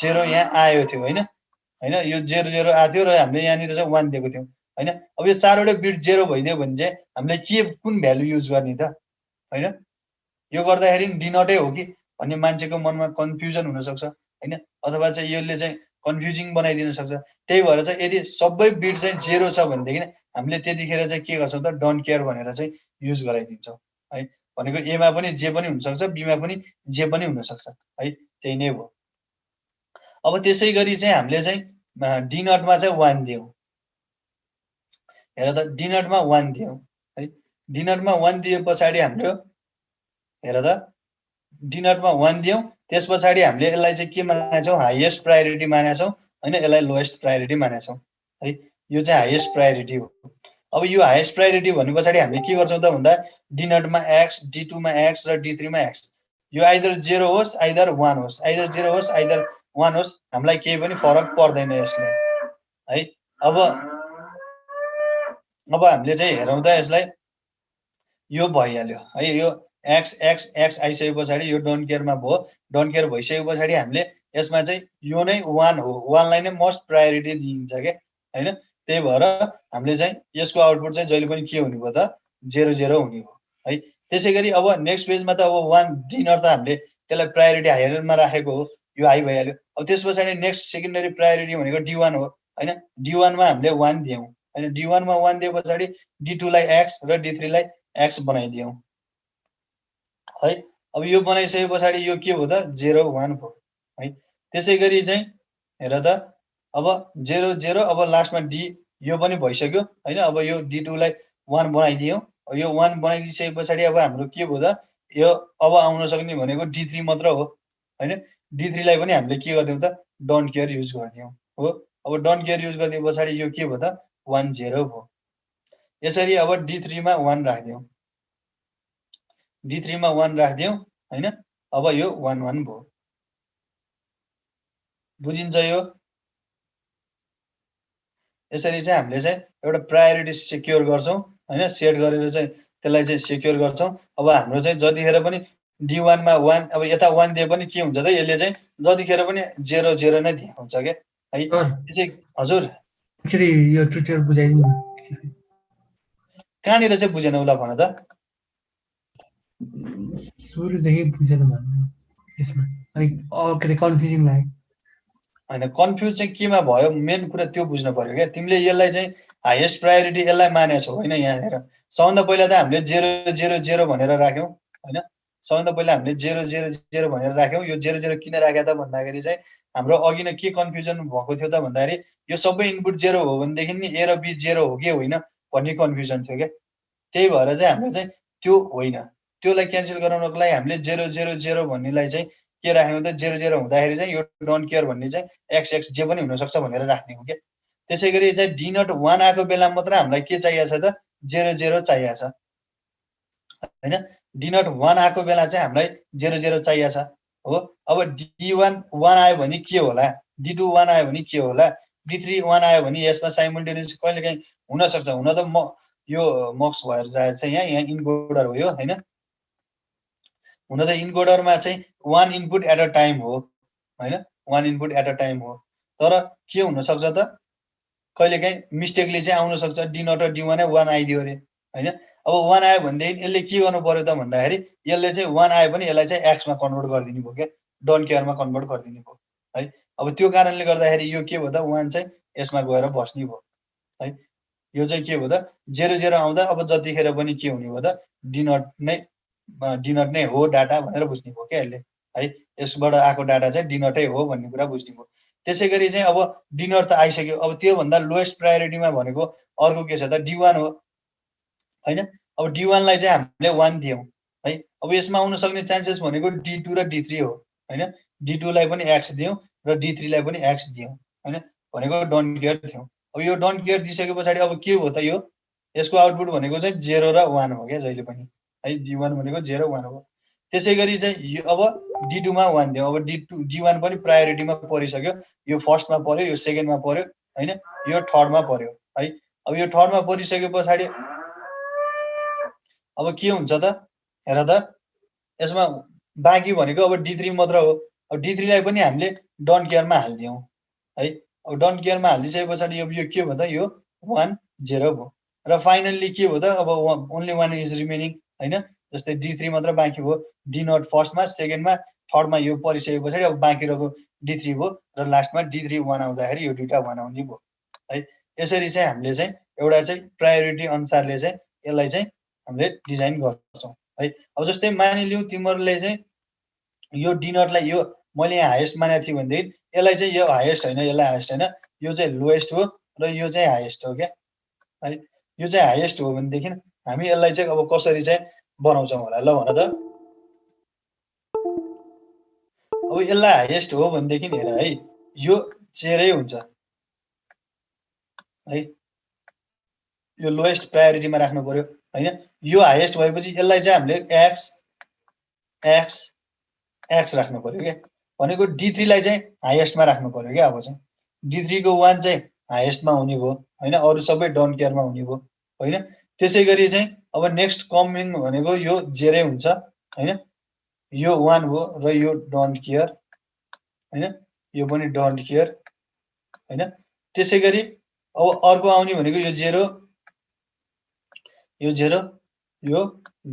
0 यहाँ आयो थियो हैन, यो 0 0 आएको थियो र हामीले यहाँनिर चाहिँ 1 दिएको थियौँ हैन। अब यो चारवटै बिट 0 भइदियो भने चाहिँ हामीले के कुन भ्यालु युज गर्ने त हैन। यो गर्दाखेरि डिनटै हो कि भन्ने मान्छेको मनमा कन्फ्युजन हुनसक्छ हैन, अथवा चाहिँ यसले चाहिँ कन्फ्युजिङ बनाइदिन सक्छ। त्यही भएर चाहिँ यदि सबै बिट चाहिँ 0 छ भनेदेखि हामीले त्यतिखेर चाहिँ के गर्छौँ त डोन्ट केयर भनेर चाहिँ युज गराइदिन्छौँ है। भनेको एमा पनि जे पनि हुनसक्छ, बीमा पनि जे पनि हुनसक्छ है, त्यही नै हो। अब त्यसै गरी चाहिँ हामीले चाहिँ डिनटमा चाहिँ 1 दियौँ। हेर त डिनटमा 1 दियौँ है, डिनटमा 1 दिए पछाडि हाम्रो हेर त डिनटमा 1 दियौँ, त्यस पछाडि हामीले यसलाई चाहिँ के मानेछौँ हाईएस्ट प्रायोरिटी मानेछौँ हैन, यसलाई लोएस्ट प्रायोरिटी मानेछौँ है। यो चाहिँ हाईएस्ट प्रायोरिटी हो। अब यो हाईएस्ट प्रायोरिटी भने पछाडि हामीले के गर्छौँ त भन्दा डिनटमा x, D2 मा x र D3 मा x, यो आइदर 0 होस् आइदर 1 होस्, आइदर 0 होस् आइदर 1 होस्, हामीलाई केही पनि फरक पर्दैन यसले है। अब हामीले चाहिँ हेरौँ त यसलाई, यो भइहाल्यो है। यो x x x आइसके पछाडि यो डोन्ट केयरमा भयो। डोन्ट केयर भइसके पछाडि हामीले यसमा चाहिँ यो नै 1 हो, 1 लाई नै मोस्ट प्रायोरिटी दिइन्छ के हैन। त्यही भएर हामीले चाहिँ यसको आउटपुट चाहिँ जहिले पनि के हुने भयो त 0 0 हुने भयो है। त्यसै गरी अब नेक्स्ट पेजमा त अब 1 डी नट त हामीले त्यसलाई प्रायोरिटी हायरमा राखेको हो, यो हाई भइहाल्यो। अब त्यस पछाडि नेक्स्ट सेकेन्डरी प्रायोरिटी भनेको D1 हो हैन। D1 मा हामीले 1 दियौं हैन। D1 मा 1 दिए पछाडि D2 लाई x र D3 लाई x बनाइदियौं है। अब यो बनाइसके पछाडि यो के भयो त 0 1 भयो है। त्यसै गरी चाहिँ हेर त अब 0 0 अब लास्टमा D यो पनि भइसक्यो हैन। अब यो D2 लाई 1 बनाइदियौं। यो 1 बनाइदिसके पछाडि अब हाम्रो के भयो त यो अब आउन सक्ने भनेको D3 मात्र हो हैन। D3 लाई पनि हामीले के गर्दियौं त डोन्ट केयर युज गर्दियौं हो। अब डोन्ट केयर युज गर्ने पछाडि यो के भयो त 1 0 भयो। यसरी अब D3 मा 1 राख्दियौं, D3 मा 1 राख्दियौं हैन। अब यो 1 1 भयो। बुझिन्छ यो? यसरी चाहिँ हामीले चाहिँ एउटा प्रायोरिटी सेक्युर गर्छौं हैन। सेट गरेर चाहिँ त्यसलाई चाहिँ सेक्युर गर्छौं। अब हाम्रो चाहिँ जतिखेर पनि D1 मा 1 अब यता 1 दिए पनि के हुन्छ त यसले चाहिँ जतिखेर पनि 0 0 नै देखाउँछ के है। त्यसै हजुर एक्चुअली यो ट्युटोरियल बुझाइदिनु कहाँनिर चाहिँ बुझेन उला भन त। सुरुदेखि बुझेन भन्नु यसमा अलिक के कन्फ्युजिङ लाग्यो हैन। कन्फ्युज चाहिँ केमा भयो मेन कुरा त्यो बुझ्न पर्यो क्या। तिमीले यसलाई चाहिँ हाईएस्ट प्रायोरिटी यसलाई मानेछौ हैन। यहाँ हेर सबभन्दा पहिला त हामीले 0 0 0 भनेर राख्यौं हैन। सबभन्दा पहिला हामीले 0 0 0 भनेर राख्यौं। यो 0 0 किन राख्या त भन्दाखेरि चाहिँ हाम्रो अघि नै के कन्फ्युजन भएको थियो त भन्दाखेरि यो सबै इनपुट 0 हो भनेदेखि नि A र B 0 हो कि होइन भन्ने कन्फ्युजन थियो के। त्यही भएर चाहिँ हामीले चाहिँ त्यो होइन, त्योलाई क्यान्सल गराउनको लागि हामीले 0 0 0 भन्नेलाई चाहिँ के राख्यौं त 0 0 हुँदाखेरि चाहिँ यो डोन्ट केयर भन्ने चाहिँ x x जे पनि हुन सक्छ भनेर राख्ने हो के। त्यसै गरी चाहिँ D नट 1 आएको बेला मात्र हामीलाई के चाहिएको छ त 0 0 चाहिएको छ हैन। D नट 1 आएको बेला चाहिँ हामीलाई 0 0 चाहिएको छ हो। अब D1 1 आयो भने के होला, D2 1 आयो भने के होला, D3 1 आयो भने यसमा साइमल्टेनियस कहिलेकाहीँ हुन सक्छ। हुन त म यो मक्स भएर चाहिँ यहाँ इन्कोडर हो यो हैन। हुन त इन्कोडरमा चाहिँ 1 इनपुट एट अ टाइम हो हैन। 1 इनपुट एट अ टाइम हो। तर के हुन सक्छ त कहिलेकाहीँ मिस्टेकले चाहिँ आउन सक्छ D नट र D1 नै 1 आइदियो अरे हैन। अब 1 आयो भनेदेखि यसले के गर्नु पर्यो त भन्दाखेरि यसले चाहिँ 1 आयो भने यसलाई चाहिँ x मा कन्भर्ट गरिदिनु भयो के, डोन्ट केयरमा कन्भर्ट गरिदिनु भयो है। अब त्यो कारणले गर्दाखेरि यो के भयो त 1 चाहिँ यसमा गएर बस्ने भयो है। यो चाहिँ के भयो त 0 0 आउँदा अब जतिखेर पनि के हुने भयो त D नट नै हो डाटा भनेर बुझ्ने भयो के यसले है। यसबाट आएको डाटा चाहिँ D नटै हो भन्ने कुरा बुझ्ने भयो। त्यसै गरी चाहिँ अब D नट त आइसक्यो। अब त्यो भन्दा लोएस्ट प्रायोरिटीमा भनेको अर्को के छ त D1 हो हैन। अब D1 लाई चाहिँ हामीले 1 दियौं है। अब यसमा आउन सक्ने चान्सेस भनेको D2 र D3 हो हैन। D2 लाई पनि x दियौं र D3 लाई पनि x दियौं हैन। भनेको डोन्ट केयर दियौं। अब यो डोन्ट केयर दिइसके पछाडि अब के हो त यो यसको आउटपुट भनेको चाहिँ 0 र 1 हो क्या जहिले पनि है। D1 भनेको 0 1 हो। त्यसै गरी चाहिँ अब D2 मा 1 दियौं। अब D1 पनि प्रायोरिटीमा परिसक्यो। यो फर्स्टमा पर्यो, यो सेकेन्डमा पर्यो हैन, यो थर्डमा पर्यो है। अब यो थर्डमा परिसके पछाडि अब के हुन्छ त हेर त यसमा बाँकी भनेको अब D3 मात्र हो। अब D3 लाई पनि हामीले डोन्ट केयरमा हाल्दियौं है। अब डोन्ट केयरमा हालिदिसके पछाडि यो के भयो त यो 1 0 भयो। र फाइनल्ली के भयो त अब ओन्ली 1 इज रिमेनिङ हैन। जस्तै D3 मात्र बाँकी भयो। D नट फर्स्टमा, सेकेन्डमा, थर्डमा यो परिसके पछाडि अब बाँकी रहेको D3 भयो र लास्टमा D3 1 आउँदाखेरि यो दुईटा 1 आउने भयो है। यसरी चाहिँ हामीले चाहिँ एउटा चाहिँ प्रायोरिटी अनुसारले चाहिँ यसलाई चाहिँ हामीले डिजाइन गर्छौं है। अब जस्तै मानिलिउँ तिमीहरुले चाहिँ यो D नटलाई यो मैले यहाँ हाईएस्ट मानेको थिएँ भनेदेखि यसलाई चाहिँ यो हाईएस्ट हैन, यसलाई हाईएस्ट हैन, यो चाहिँ लोएस्ट हो र यो चाहिँ हाईएस्ट हो क्या है। यो चाहिँ हाईएस्ट हो भनेदेखि हामी यसलाई चाहिँ अब कसरी चाहिँ बनाउँछौं होला ल भन त। अब यसलाई हाईएस्ट हो भनेदेखि हेर है यो 0 हुन्छ है। यो लोएस्ट प्रायोरिटीमा राख्नु पर्यो हैन। यो हाईएस्ट भएपछि यसलाई चाहिँ हामीले x x x राख्नु पर्यो के। भनेको D3 लाई चाहिँ हाईएस्टमा राख्नु पर्यो के। अब चाहिँ D3 को 1 चाहिँ हाईएस्टमा हुने भयो हैन, अरु सबै डोन्ट केयरमा हुने भयो हैन। त्यसै गरी चाहिँ अब नेक्स्ट कमिङ भनेको यो 0 हुन्छ हैन। यो 1 हो र यो डोन्ट केयर हैन, यो पनि डोन्ट केयर हैन। त्यसै गरी अब अर्को आउने भनेको यो 0 यो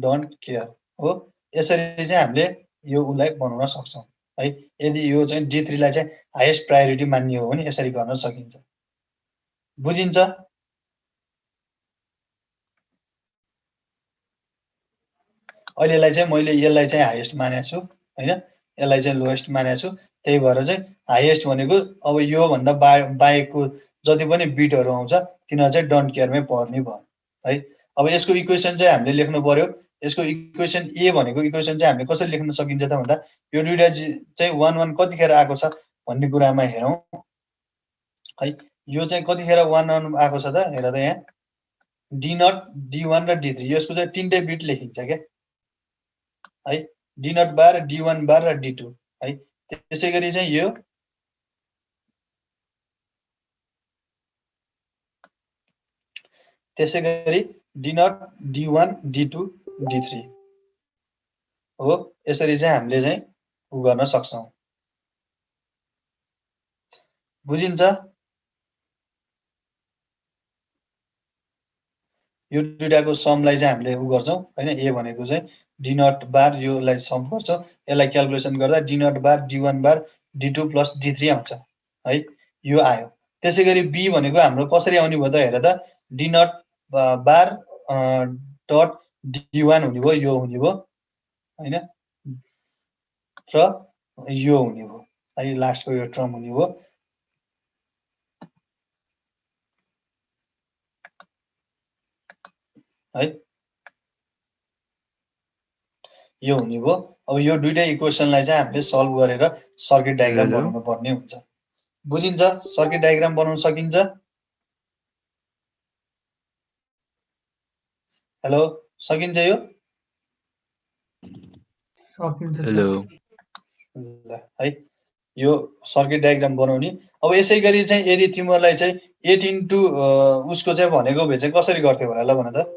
डोन्ट केयर हो। यसरी चाहिँ हामीले यो उलाई बनाउन सक्छौं है। यदि यो चाहिँ D3 लाई चाहिँ हाईएस्ट प्रायोरिटी मान्ने हो भने यसरी गर्न सकिन्छ। बुझिन्छ? अहिलेलाई चाहिँ मैले यसलाई चाहिँ हाईएस्ट मानेको छु हैन, यसलाई चाहिँ लोएस्ट मानेको छु। त्यही भएर चाहिँ हाईएस्ट भनेको अब यो भन्दा बाहेकको जति पनि बिटहरु आउँछ तिनीहरु चाहिँ डोन्ट केयरमै पर्ने भयो है। अब यसको इक्वेसन चाहिँ हामीले लेख्नु पर्यो। यसको इक्वेसन ए भनेको इक्वेसन चाहिँ हामीले कसरी लेख्न सकिन्छ त भन्दा यो दुईटा चाहिँ 1 1 कतिखेर आएको छ भन्ने कुरामा हेरौं है। यो चाहिँ कतिखेर 1 1 आएको छ त हेर त यहाँ D0 D1 र D3 यसको चाहिँ तीनटै बिट लेखिन्छ के है। D0 बार D1 बार र D2 है। त्यसैगरी चाहिँ यो त्यसैगरी D0 D1 D2 D3 हो। यसरी चाहिँ हामीले चाहिँ उ गर्न सक्छौं। बुझिन्छ? यो दुईटाको समलाई चाहिँ हामीले उ गर्छौं हैन। ए भनेको चाहिँ D0 बार योलाई सम गर्छौं। यसलाई क्याल्कुलेसन गर्दा D0 बार D1 बार D2 प्लस D3 आउँछ है। यो आयो। त्यसैगरी बी भनेको हाम्रो कसरी आउने भयो त हेर त D0 बार डट D1 हुने भयो, यो हुने भयो हैन र यो हुने भयो है। लास्टको यो टर्म हुने भयो है। यो हुने भयो। अब यो दुईटै इक्वेसनलाई चाहिँ हामीले सल्भ गरेर सर्किट डायग्राम बनाउनु पर्ने हुन्छ। बुझिन्छ? सर्किट डायग्राम बनाउन सकिन्छ? हेलो सकिन्छ यो? सकिन्छ हेलो ल है। यो सर्किट डायग्राम बनाउने। अब यसैगरी चाहिँ यदि तिमीहरुलाई चाहिँ 8 इन्टु उसको चाहिँ भनेको भए चाहिँ कसरी गर्थ्यौ होला ल भन त?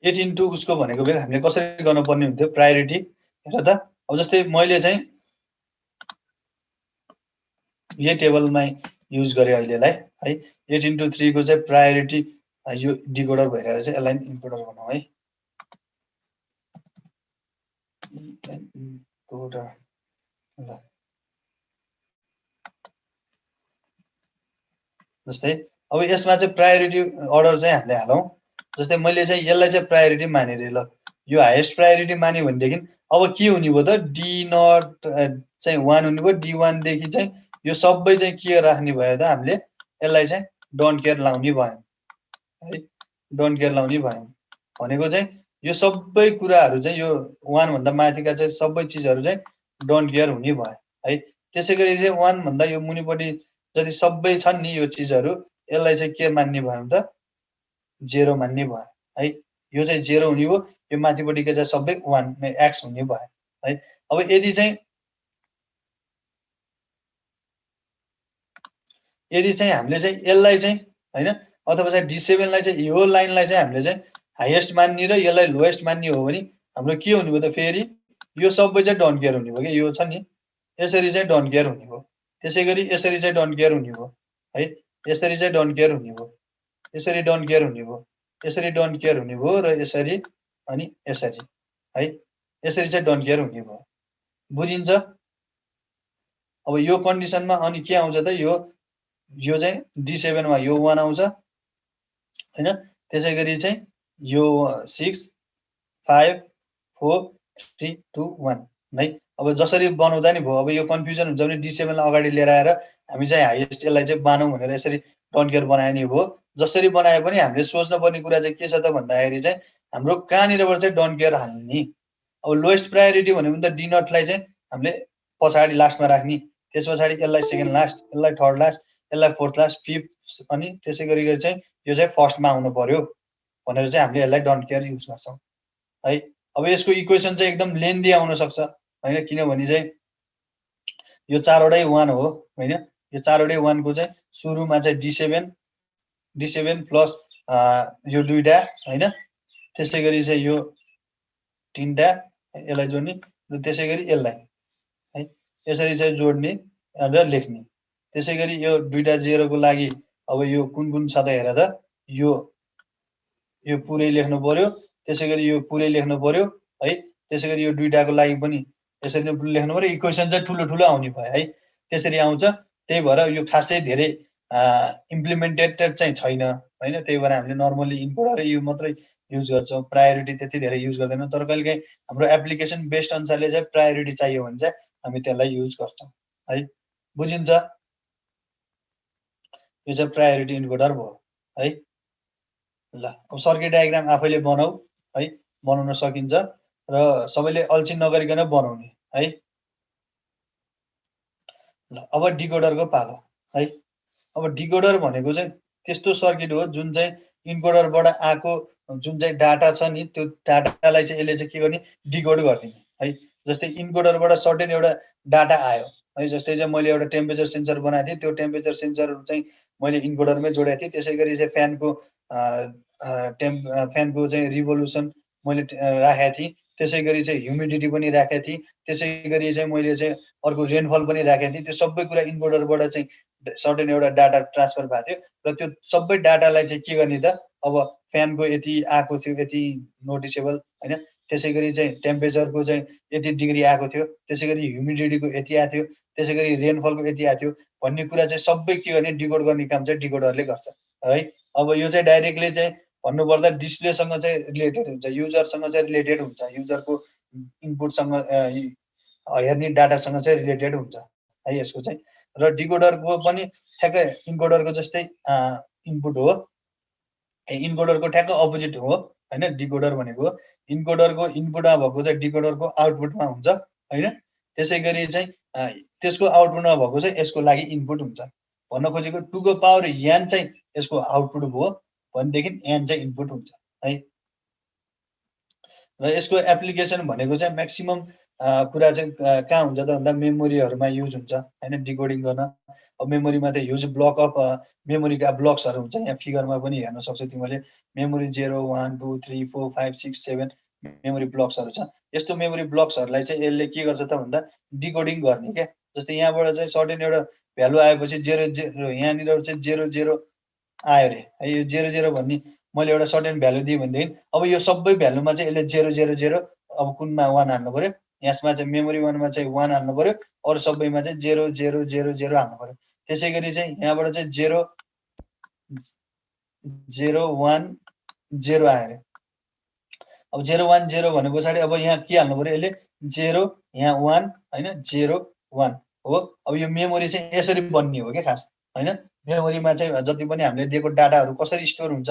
एट इन्टु उसको भनेको भए हामीले कसरी गर्नुपर्ने हुन्थ्यो प्रायोरिटी हेर त। अब जस्तै मैले चाहिँ यही टेबलमा युज गरे अहिलेलाई है। 8 इन्टु 3 को चाहिँ प्रायोरिटी यो डिकोडर भइरहेको चाहिँ यसलाई इन्कोडर बनाऊ है। इन्कोडर ल जस्तै अब यसमा चाहिँ प्रायोरिटी अर्डर चाहिँ हामीले हालौं। जस्तै मैले चाहिँ यसलाई चाहिँ प्रायोरिटी माने रे ल। यो हाईएस्ट प्रायोरिटी माने भनेदेखि अब के हुने भयो त D0 चाहिँ 1 हुने भयो। D1 देखि चाहिँ यो सबै चाहिँ के राख्ने भयो त हामीले यसलाई चाहिँ डोन्ट केयर लाउने भयो है। डोन्ट केयर लाउने भयो भनेको चाहिँ यो सबै कुराहरु चाहिँ यो 1 भन्दा माथिका चाहिँ सबै चीजहरु चाहिँ डोन्ट केयर हुने भयो है। त्यसैगरी चाहिँ 1 भन्दा यो मुनिपटि जति सबै छन् नि यो चीजहरु यसलाई चाहिँ के मान्ने भयो त 0 मान्ने भयो है। यो चाहिँ 0 हुने भयो। यो माथिपटिको चाहिँ सबै 1 x हुने भयो है। अब यदि चाहिँ हामीले चाहिँ यसलाई चाहिँ हैन अथवा चाहिँ D7 लाई चाहिँ यो लाइनलाई चाहिँ हामीले चाहिँ हाईएस्ट मान्ने र यसलाई लोएस्ट मान्ने हो भने हाम्रो के हुने भयो त फेरि यो सबै चाहिँ डोन्ट केयर हुने भयो के यो छ नि यसरी चाहिँ डोन्ट केयर हुने भयो। त्यसैगरी यसरी चाहिँ डोन्ट केयर हुने भयो है। यसरी चाहिँ डोन्ट केयर हुने भयो। यसरी डोन्ट केयर हुने भयो। यसरी डोन्ट केयर हुने भयो र यसरी अनि यसरी है। यसरी चाहिँ डोन्ट केयर हुने भयो। बुझिन्छ? अब यो कन्डिसनमा अनि के आउँछ त यो चाहिँ D7 मा यो 1 आउँछ हैन। त्यसैगरी चाहिँ यो 6 5 4 3 2 1 है। अब जसरी बनाउँदा नि भयो। अब यो कन्फ्युजन हुन्छ भने D7 लाई अगाडि लिएर आएर हामी चाहिँ हाईएस्ट यसलाई चाहिँ बनाऊ भनेर यसरी डोन्ट केयर बनाए नि भयो। जसरी बनाए पनि हामीले सोच्न पर्ने कुरा चाहिँ के छ त भन्दाखेरि चाहिँ हाम्रो कहाँनिरबाट चाहिँ डोन्ट केयर हाल्ने। अब लोएस्ट प्रायोरिटी भन्यो भने त D0 लाई चाहिँ हामीले पछाडी लास्टमा राख्ने। त्यसपछि यसलाई सेकेन्ड लास्ट, यसलाई थर्ड लास्ट, यसलाई फोर्थ लास्ट, फिफ्थ अनि त्यसैगरी चाहिँ यो चाहिँ फर्स्टमा आउनु पर्यो भनेर चाहिँ हामीले यसलाई डोन्ट केयर युज गर्छौं है। अब यसको इक्वेसन चाहिँ एकदम लेन्दी आउन सक्छ हैन किनभने चाहिँ यो चारवटै 1 हो हैन। यो चारवटै 1 को चाहिँ सुरुमा चाहिँ D7 प्लस यो दुईटा हैन। त्यसैगरी चाहिँ यो तीनटा यसलाई जोड्ने र त्यसै गरी यसलाई है यसरी चाहिँ जोड्ने र लेख्ने। त्यसै गरी यो दुईटा जेरोको लागि अब यो कुन कुन छ त हेर त यो पुरै लेख्नु पर्यो, त्यसै गरी यो पुरै लेख्नु पर्यो है, त्यसै गरी यो दुईटाको लागि पनि यसरी नै लेख्नु पर्यो। इक्वेसन चाहिँ ठुलो ठुलो आउने भयो है, त्यसरी आउँछ। त्यही भएर यो खासै धेरै इम्प्लिमेन्टेड चाहिँ छैन हैन, त्यही भएर हामीले नर्मली इनपुटहरु यो मात्रै युज गर्छौँ, प्रायोरिटी त्यति धेरै युज गर्दैनौँ। तर कहिलेकाहीँ हाम्रो एप्लिकेसन बेस्ड अनुसारले चाहिँ प्रायोरिटी चाहियो भने चाहिँ हामी त्यसलाई युज गर्छौँ है, बुझिन्छ? यो चाहिँ प्रायोरिटी इन्कोडर भयो है। ल अब सर्किट डायग्राम आफैले बनाऊ है, बनाउन सकिन्छ र सबैले अल्छी नगरिकन बनाउने है। ल अब डिकोडरको पालो है। अब डिकोडर भनेको चाहिँ त्यस्तो सर्किट हो जुन चाहिँ इन्कोडरबाट आएको जुन चाहिँ डाटा छ नि त्यो डाटालाई चाहिँ यसले चाहिँ के गर्ने डिकोड गरिदिने है। जस्तै इन्कोडरबाट सर्टेन एउटा डाटा आयो है, जस्तै चाहिँ मैले एउटा टेम्परेचर सेन्सर बनाएको थिएँ, त्यो टेम्परेचर सेन्सर चाहिँ मैले इन्कोडरमै जोडेको थिएँ। त्यसै गरी चाहिँ फ्यानको चाहिँ रिभोल्युसन मैले राखेको थिएँ, त्यसै गरी चाहिँ ह्युमिडिटी पनि राखेको थिएँ, त्यसै गरी चाहिँ मैले चाहिँ अर्को रेनफल पनि राखेको थिएँ। त्यो सबै कुरा इन्कोडरबाट चाहिँ सर्टेन एउटा डाटा ट्रान्सफर भएको थियो र त्यो सबै डाटालाई चाहिँ के गर्ने त अब फ्यानको यति आएको थियो, यति नोटिसेबल हैन, त्यसै गरी चाहिँ टेम्परेचरको चाहिँ यति डिग्री आएको थियो, त्यसै गरी ह्युमिडिटीको यति आएको थियो, त्यसै गरी रेनफलको यति आएको थियो भन्ने कुरा चाहिँ सबै के गर्ने डिकोड गर्ने काम चाहिँ डिकोडरले गर्छ है। अब यो चाहिँ डाइरेक्टली चाहिँ भन्नुपर्दा डिस्प्लेसँग चाहिँ रिलेटेड हुन्छ, युजरसँग चाहिँ रिलेटेड हुन्छ, युजरको इनपुटसँग हेर्ने डाटासँग चाहिँ रिलेटेड हुन्छ है यसको चाहिँ। र डिकोडरको पनि ठ्याक्कै इन्कोडरको जस्तै इनपुट हो, इन्कोडरको ठ्याक्क अपोजिट हो हैन। डिकोडर भनेको इन्कोडरको इनपुटमा भएको चाहिँ डिकोडरको आउटपुटमा हुन्छ हैन। त्यसै गरी चाहिँ त्यसको आउटपुटमा भएको चाहिँ यसको लागि इनपुट हुन्छ। भन्न खोजेको 2 को पावर n चाहिँ यसको आउटपुट भयो भनेदेखि n चाहिँ इनपुट हुन्छ है। र यसको एप्लिकेसन भनेको चाहिँ म्याक्सिमम कुरा चाहिँ कहाँ हुन्छ त भन्दा मेमोरीहरुमा युज हुन्छ हैन, डिकोडिङ गर्न। अब मेमोरीमा त ह्युज ब्लक अफ मेमोरीका ब्लक्सहरु हुन्छ, यहाँ फिगरमा पनि हेर्न सक्छौ तिमीले। मेमोरी 0 1 2 3 4 5 6 7 मेमोरी ब्लक्सहरु छ। यस्तो मेमोरी ब्लक्सहरुलाई चाहिँ यसले के गर्छ त भन्दा डिकोडिङ गर्ने के। जस्तै यहाँबाट चाहिँ सर्टेन एउटा भ्यालु आएपछि 0 0 यहाँनिर चाहिँ 0 0 आयो रे है, यो 0 0 भन्ने मैले एउटा सर्टेन भ्यालु दिएँ भनेदेखि अब यो सबै भ्यालुमा चाहिँ यसले 0 0 0 अब कुनमा 1 हाल्नु पर्यो, यसमा चाहिँ मेमोरी 1 मा चाहिँ 1 हाल्नु पर्यो, अरु सबैमा चाहिँ 0 0 0 0 हाल्नु पर्यो। त्यसै गरी चाहिँ यहाँबाट चाहिँ 0 0 1 0 आयो रे। अब 0 1 0 भने पछाडी अब यहाँ के हाल्नु पर्यो, यसले 0 यहाँ 1 हैन 0 1 हो। अब यो मेमोरी चाहिँ यसरी बन्ने हो के खास हैन। मेमोरीमा चाहिँ जति पनि हामीले दिएको डाटाहरु कसरी स्टोर हुन्छ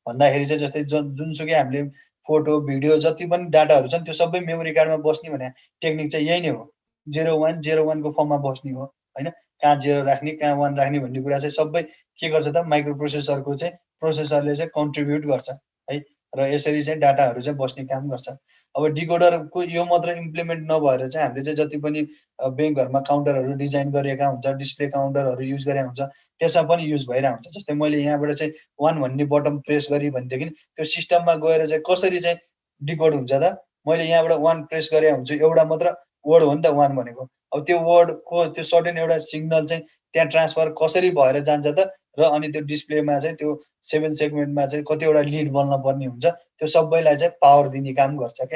भन्दाखेरि चाहिँ जस्तै जुनसुकै हामीले फोटो भिडियो जति पनि डाटाहरु छन् त्यो सबै मेमोरी कार्डमा बस्ने भने टेक्निक चाहिँ यही नै हो। 0 1 0 1 को फर्ममा बस्ने हो हैन। कहाँ 0 राख्ने कहाँ 1 राख्ने भन्ने कुरा चाहिँ सबै के गर्छ त माइक्रो प्रोसेसरको चाहिँ प्रोसेसरले चाहिँ कन्ट्रिब्युट गर्छ है। र यसरी चाहिँ डाटाहरु चाहिँ बस्ने काम गर्छ। अब डिकोडरको यो मात्र इम्प्लिमेन्ट नभएर चाहिँ हामीले चाहिँ जति पनि बैंकहरुमा काउन्टरहरु डिजाइन गरेका हुन्छ, डिस्प्ले काउन्टरहरु युज गरेका हुन्छ, त्यसमा पनि युज भइरा हुन्छ। जस्तै मैले यहाँबाट चाहिँ 1 भन्ने बटन प्रेस गरे भनेदेखि त्यो सिस्टममा गएर चाहिँ कसरी चाहिँ डिकोड हुन्छ त, मैले यहाँबाट 1 प्रेस गरे हुन्छु, एउटा मात्र वर्ड हो नि त 1 भनेको। अब त्यो वर्डको त्यो सर्टेन एउटा सिग्नल चाहिँ त्यहाँ ट्रान्सफर कसरी भएर जान्छ त, र अनि त्यो डिस्प्लेमा चाहिँ त्यो 7 सेगमेन्टमा चाहिँ कतिवटा लिड बल्न पर्ने हुन्छ, त्यो सबैलाई चाहिँ पावर दिने काम गर्छ के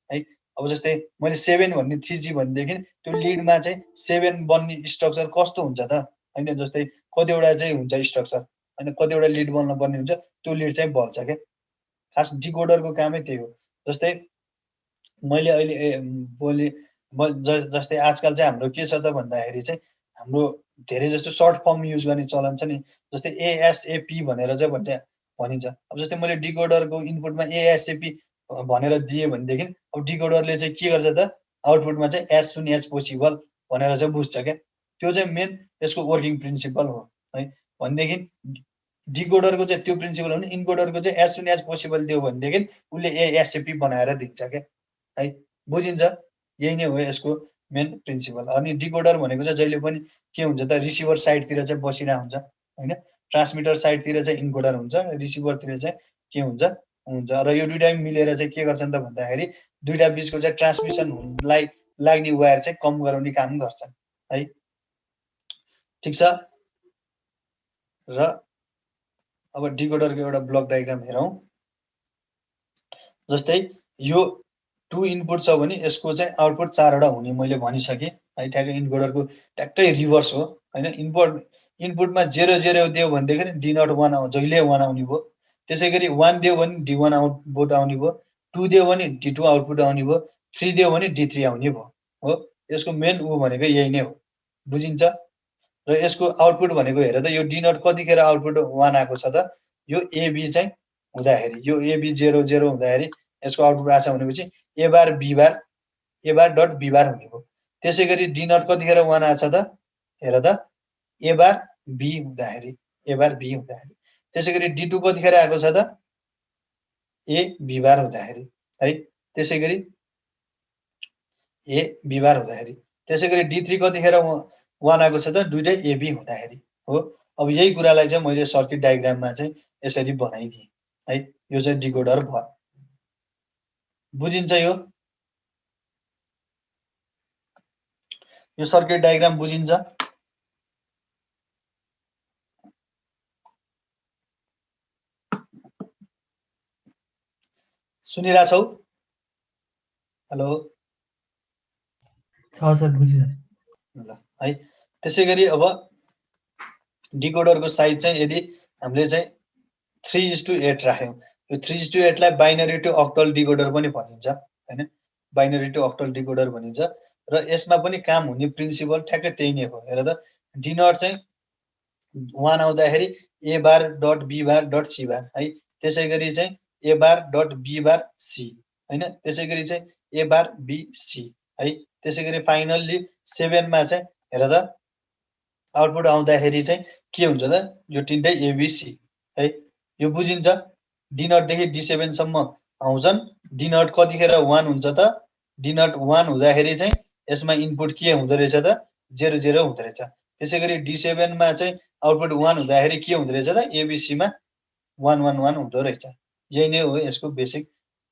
है। अब जस्तै मैले 7 भन्ने 3G भनेदेखि त्यो लिडमा चाहिँ 7 बन्ने स्ट्रक्चर कस्तो हुन्छ त हैन। जस्तै कतिवटा चाहिँ हुन्छ स्ट्रक्चर हैन, कतिवटा लिड बल्न पर्ने हुन्छ, त्यो लिड चाहिँ बल्छ के। खास डिकोडरको कामै त्यही हो। जस्तै मैले अहिले जस्तै आजकल चाहिँ हाम्रो के छ त भन्दाखेरि चाहिँ हाम्रो धेरै जस्तो सर्ट फर्म युज गर्ने चलन छ नि। जस्तै ASAP भनेर चाहिँ भनिन्छ। अब जस्तै मैले डिकोडरको इनपुटमा ASAP भनेर दिए भनेदेखि अब डिकोडरले चाहिँ के गर्छ त आउटपुटमा चाहिँ एज सुन एज पोसिबल भनेर चाहिँ बुझ्छ क्या। त्यो चाहिँ मेन यसको वर्किङ प्रिन्सिपल हो है। भनेदेखि डिकोडरको चाहिँ त्यो प्रिन्सिपल हो भने इन्कोडरको चाहिँ एज सुन एज पोसिबल दियो भनेदेखि उसले ASAP बनाएर दिन्छ क्या है, बुझिन्छ? यही नै हो यसको मेन प्रिन्सिपल। अनि डिकोडर भनेको चाहिँ जहिले पनि के हुन्छ त रिसिभर साइडतिर चाहिँ बसिरा हुन्छ हैन। ट्रान्समिटर साइडतिर चाहिँ इन्कोडर हुन्छ, रिसिभरतिर चाहिँ के हुन्छ हुन्छ र यो दुईटा मिलेर चाहिँ के गर्छन् त भन्दाखेरि दुईटा बीचको चाहिँ ट्रान्समिसन हुनलाई लाग्ने वायर चाहिँ कम गराउने काम गर्छन् है ठीक छ र अब डिकोडरको एउटा ब्लक डायग्राम हेरौं जस्तै यो 2 इनपुट छ भने यसको चाहिँ आउटपुट 4 वटा हुने मैले भनिसके है ठ्याक्कै इन्कोडरको ट्याक्कै रिभर्स हो हैन इनपुटमा 0 0 दियो भनेदेखि डी नट 1 आउँछ जहिले 1 आउने भयो त्यसैगरी 1 दियो भने d1 आउटपुट आउने भयो 2 दियो भने d2 आउटपुट आउने भयो 3 दियो भने d3 आउने भयो हो यसको मेन उ भनेको यही नै हो बुझिन्छ र यसको आउटपुट भनेको हेर त यो डी नट कतिखेर आउटपुट 1 आएको छ त यो ab चाहिँ हुँदाखेरि यो ab 0 0 हुँदाखेरि यसको आउटपुट आछ भनेपछि a bar b bar a bar dot b बार हुने भयो त्यसैगरी डी नट कतिखेर 1 आछ त हेर त a बार b हुँदाखेरि त्यसैगरी d2 कतिखेर आएको छ त a b बार हुँदाखेरि है त्यसैगरी a b बार हुँदाखेरि त्यसैगरी d3 कतिखेर 1 आएको छ त दुईटै ab हुँदाखेरि हो अब यही कुरालाई चाहिँ मैले सर्किट डायग्राममा चाहिँ यसरी बनाइदिए है यो चाहिँ डिकोडर भयो बुझिन्छ यो सर्किट डायग्राम बुझिन्छ सुनिरा छौ हेलो सर बुझिन्छ ल है त्यसैगरी अब डिकोडरको साइज चाहिँ यदि हामीले चाहिँ 3:8 राख्यौं यो 3:8 लाई बाइनरी टु अक्टल डिकोडर पनि भनिन्छ हैन बाइनरी टु अक्टल डिकोडर भनिन्छ र यसमा पनि काम हुने प्रिन्सिपल ठ्याक्कै त्यही नै हो हेर त डी नट चाहिँ 1 आउँदाखेरि a bar dot b bar dot c बार है त्यसैगरी चाहिँ a bar dot b bar c हैन त्यसैगरी चाहिँ a बार b c है त्यसैगरी फाइनल्ली 7 मा चाहिँ हेर त आउटपुट आउँदाखेरि चाहिँ के हुन्छ त यो तीनटै abc है यो बुझिन्छ डी नट देखि d7 सम्म आउँछन् डी नट कतिखेर 1 हुन्छ त डी नट 1 हुँदाखेरि चाहिँ यसमा इनपुट के हुँदो रहेछ त 0 0 हुँदो रहेछ त्यसैगरी d7 मा चाहिँ आउटपुट 1 हुँदाखेरि के हुँदो रहेछ त abc मा 1 1 1 हुँदो रहेछ यही नै हो यसको बेसिक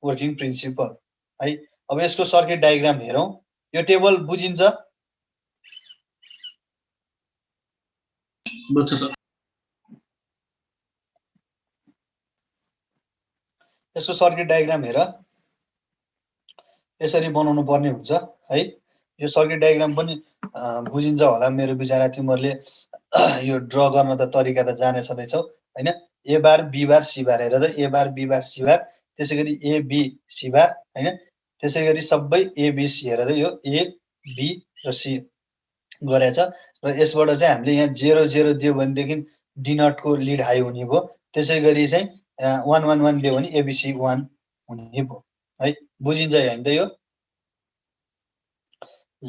वर्किङ प्रिन्सिपल है अब यसको सर्किट डायग्राम हेरौं यो टेबल बुझिन्छ बुझ्छ सर यसको सर्किट डायग्राम हेर यसरी बनाउनु पर्ने हुन्छ है यो सर्किट डायग्राम पनि बुझिन्छ होला मेरो विचारमा तिमीहरुले यो ड्र गर्न त तरिका त जाने छदैछौ हैन a bar b bar c बार हेर त a bar b bar c बार त्यसैगरी a b c बार हैन त्यसैगरी सबै a b c हेर त यो a b र c गरेछ र यसबाट चाहिँ हामीले यहाँ 0 0 दियो भने देखि डी नट को लिड हाई हुने भयो त्यसैगरी चाहिँ 1 1 1 दियो भने abc 1 हुने भयो है बुझिन्छ हैन त यो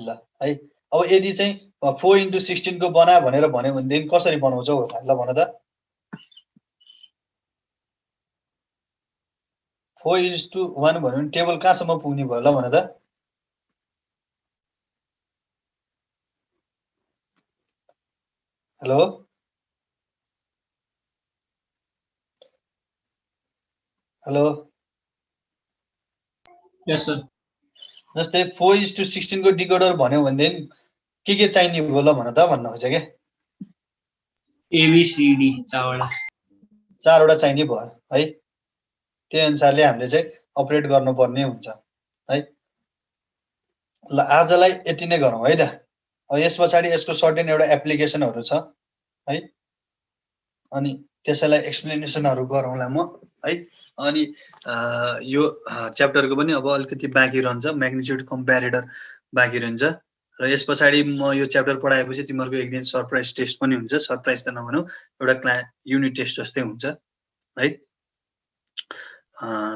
ल है अब यदि चाहिँ 4:16 को बना भनेर भन्यो भनेदेखि कसरी बनाउँछौ ल भन त 4:1 भन्यो भने टेबल कहाँसम्म पुग्ने भयो ल भन त हेलो हेलो यस सर जस्तै 4:16 को डिकोडर भन्यो भनेदेखि के चाहिने भयो ल भन त भन्न खोजे के ABCD चारवटा चाहिने भयो है त्यही अनुसारले हामीले चाहिँ अपरेट गर्नुपर्ने हुन्छ है ल आजलाई यति नै गरौँ है त अब यसपछि यसको सर्टेन एउटा एप्लिकेसनहरु छ है अनि त्यसैलाई एक्सप्लेनेसनहरु गरौँला म है अनि यो च्याप्टरको पनि अब अलिकति बाँकी रहन्छ म्याग्निट्युड कम्प्यारेटर बाँकी रहन्छ र यसपछि म यो च्याप्टर पढाएपछि तिमीहरुको एक दिन सरप्राइज टेस्ट पनि हुन्छ सरप्राइज त नभनौ एउटा युनिट टेस्ट जस्तै हुन्छ है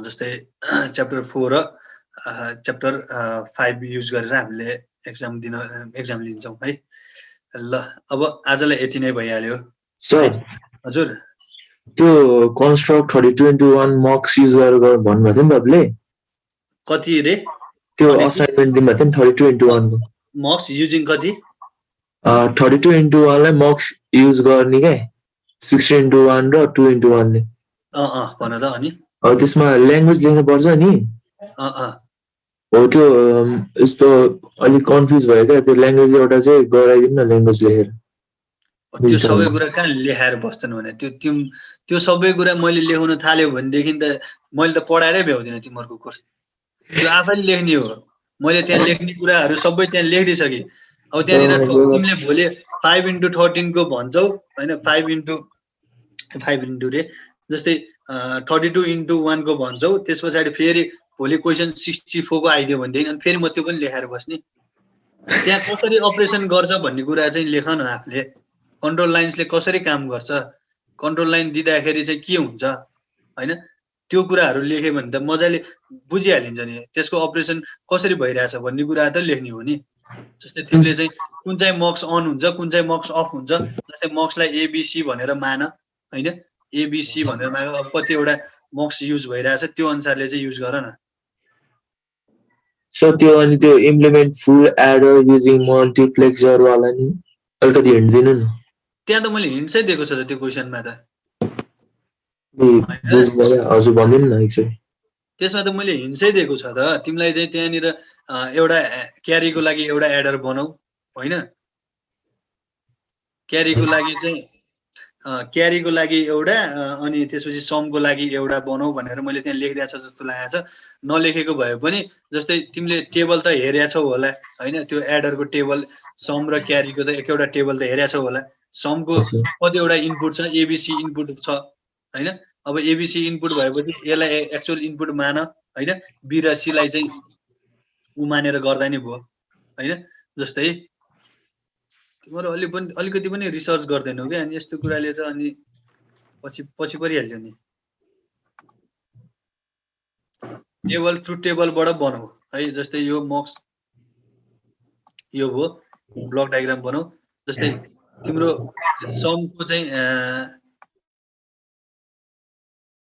जस्तै च्याप्टर 4 र च्याप्टर 5 युज गरेर हामीले एक्जाम लिन्छौं है ल अब आजलाई यति नै भइहाल्यो सर हजुर त्यो कन्स्ट्रक्ट 32:1 मक्स युज गरेर भन्नुभएको थियो नि तपाईले कति रे त्यो असाइनमेन्ट दिनुभएको थियो नि 32:1 को मक्स युजिङ कति 32:1 लाई मक्स युज गर्ने के 16:1 र 2:1 ले भन त अनि त्यसमा ल्याङ्ग्वेज लेख्नु पर्छ नि अँ अँ हो त्यो यस्तो अलिक कन्फ्युज भयो क्या त्यो ल्याङ्ग्वेज एउटा चाहिँ गराइदिनु न ल्याङ्ग्वेज लेखेर त्यो सबै कुरा कहाँ लेखाएर बस्छन् भने त्यो सबै कुरा मैले लेख्न थाल्यो भनेदेखि त मैले त पढाएरै भ्याउँदिनँ तिमीहरूको कोर्स त्यो आफैले लेख्ने हो मैले त्यहाँ लेख्ने कुराहरू सबै त्यहाँ लेखिदिइसकेँ अब त्यहाँनिर तिमीले भोलि 5x13 को भन्छौ होइन 5x5 रे जस्तै 32x1 को भन्छौ त्यस पछाडि फेरि भोलि क्वेसन 64 को आइदियो भनेदेखि अनि फेरि म त्यो पनि लेखाएर बस्ने त्यहाँ कसरी अपरेसन गर्छ भन्ने कुरा चाहिँ लेख न आफूले कन्ट्रोल लाइन्सले कसरी काम गर्छ कन्ट्रोल लाइन दिँदाखेरि चाहिँ के हुन्छ होइन त्यो कुराहरू लेख्यो भने त मजाले बुझिहालिन्छ नि त्यसको अपरेसन कसरी भइरहेछ भन्ने कुरा त लेख्ने हो नि जस्तै तिमीले चाहिँ कुन चाहिँ मक्स अन हुन्छ कुन चाहिँ मक्स अफ हुन्छ जस्तै मक्सलाई एबिसी भनेर मान होइन एबिसी भनेर मान अब कतिवटा मक्स युज भइरहेछ त्यो अनुसारले चाहिँ युज गर न सो त्यो अनि त्यो इम्प्लिमेन्ट फुल एडर युजिङ मल्टिप्लेक्सर वाला नि अलिकति हिन्ट दिनु न त्यहाँ त मैले हिन्ट्सै दिएको छ त त्यो क्वेसनमा त हजुर भनिदिनु न एकचोटि त्यसमा त मैले हिन्ट्सै दिएको छ त तिमीलाई चाहिँ त्यहाँनिर एउटा क्यारीको लागि एउटा एडर बनाऊ होइन क्यारीको लागि एउटा अनि त्यसपछि समको लागि एउटा बनाऊ भनेर मैले त्यहाँ लेखिदिएको छ जस्तो लागेको छ नलेखेको भए पनि जस्तै तिमीले टेबल त हेरेका छौ होला होइन त्यो एडरको टेबल सम र क्यारीको त एकैवटा टेबल त हेरेका छौ होला समको कतिवटा इनपुट छ एबिसी इनपुट छ होइन अब एबिसी इनपुट भएपछि यसलाई एक्चुअल इनपुट मान होइन बी र सीलाई चाहिँ मानेर गर्दा नि भयो होइन जस्तै तिम्रो अलिकति पनि रिसर्च गर्दैनौ क्या अनि यस्तो कुराले त अनि पछि परिहाल्यो नि टेबल टु टेबलबाट बनाऊ है जस्तै यो मक्स यो भयो ब्लक डायग्राम बनाऊ जस्तै तिम्रो समको चाहिँ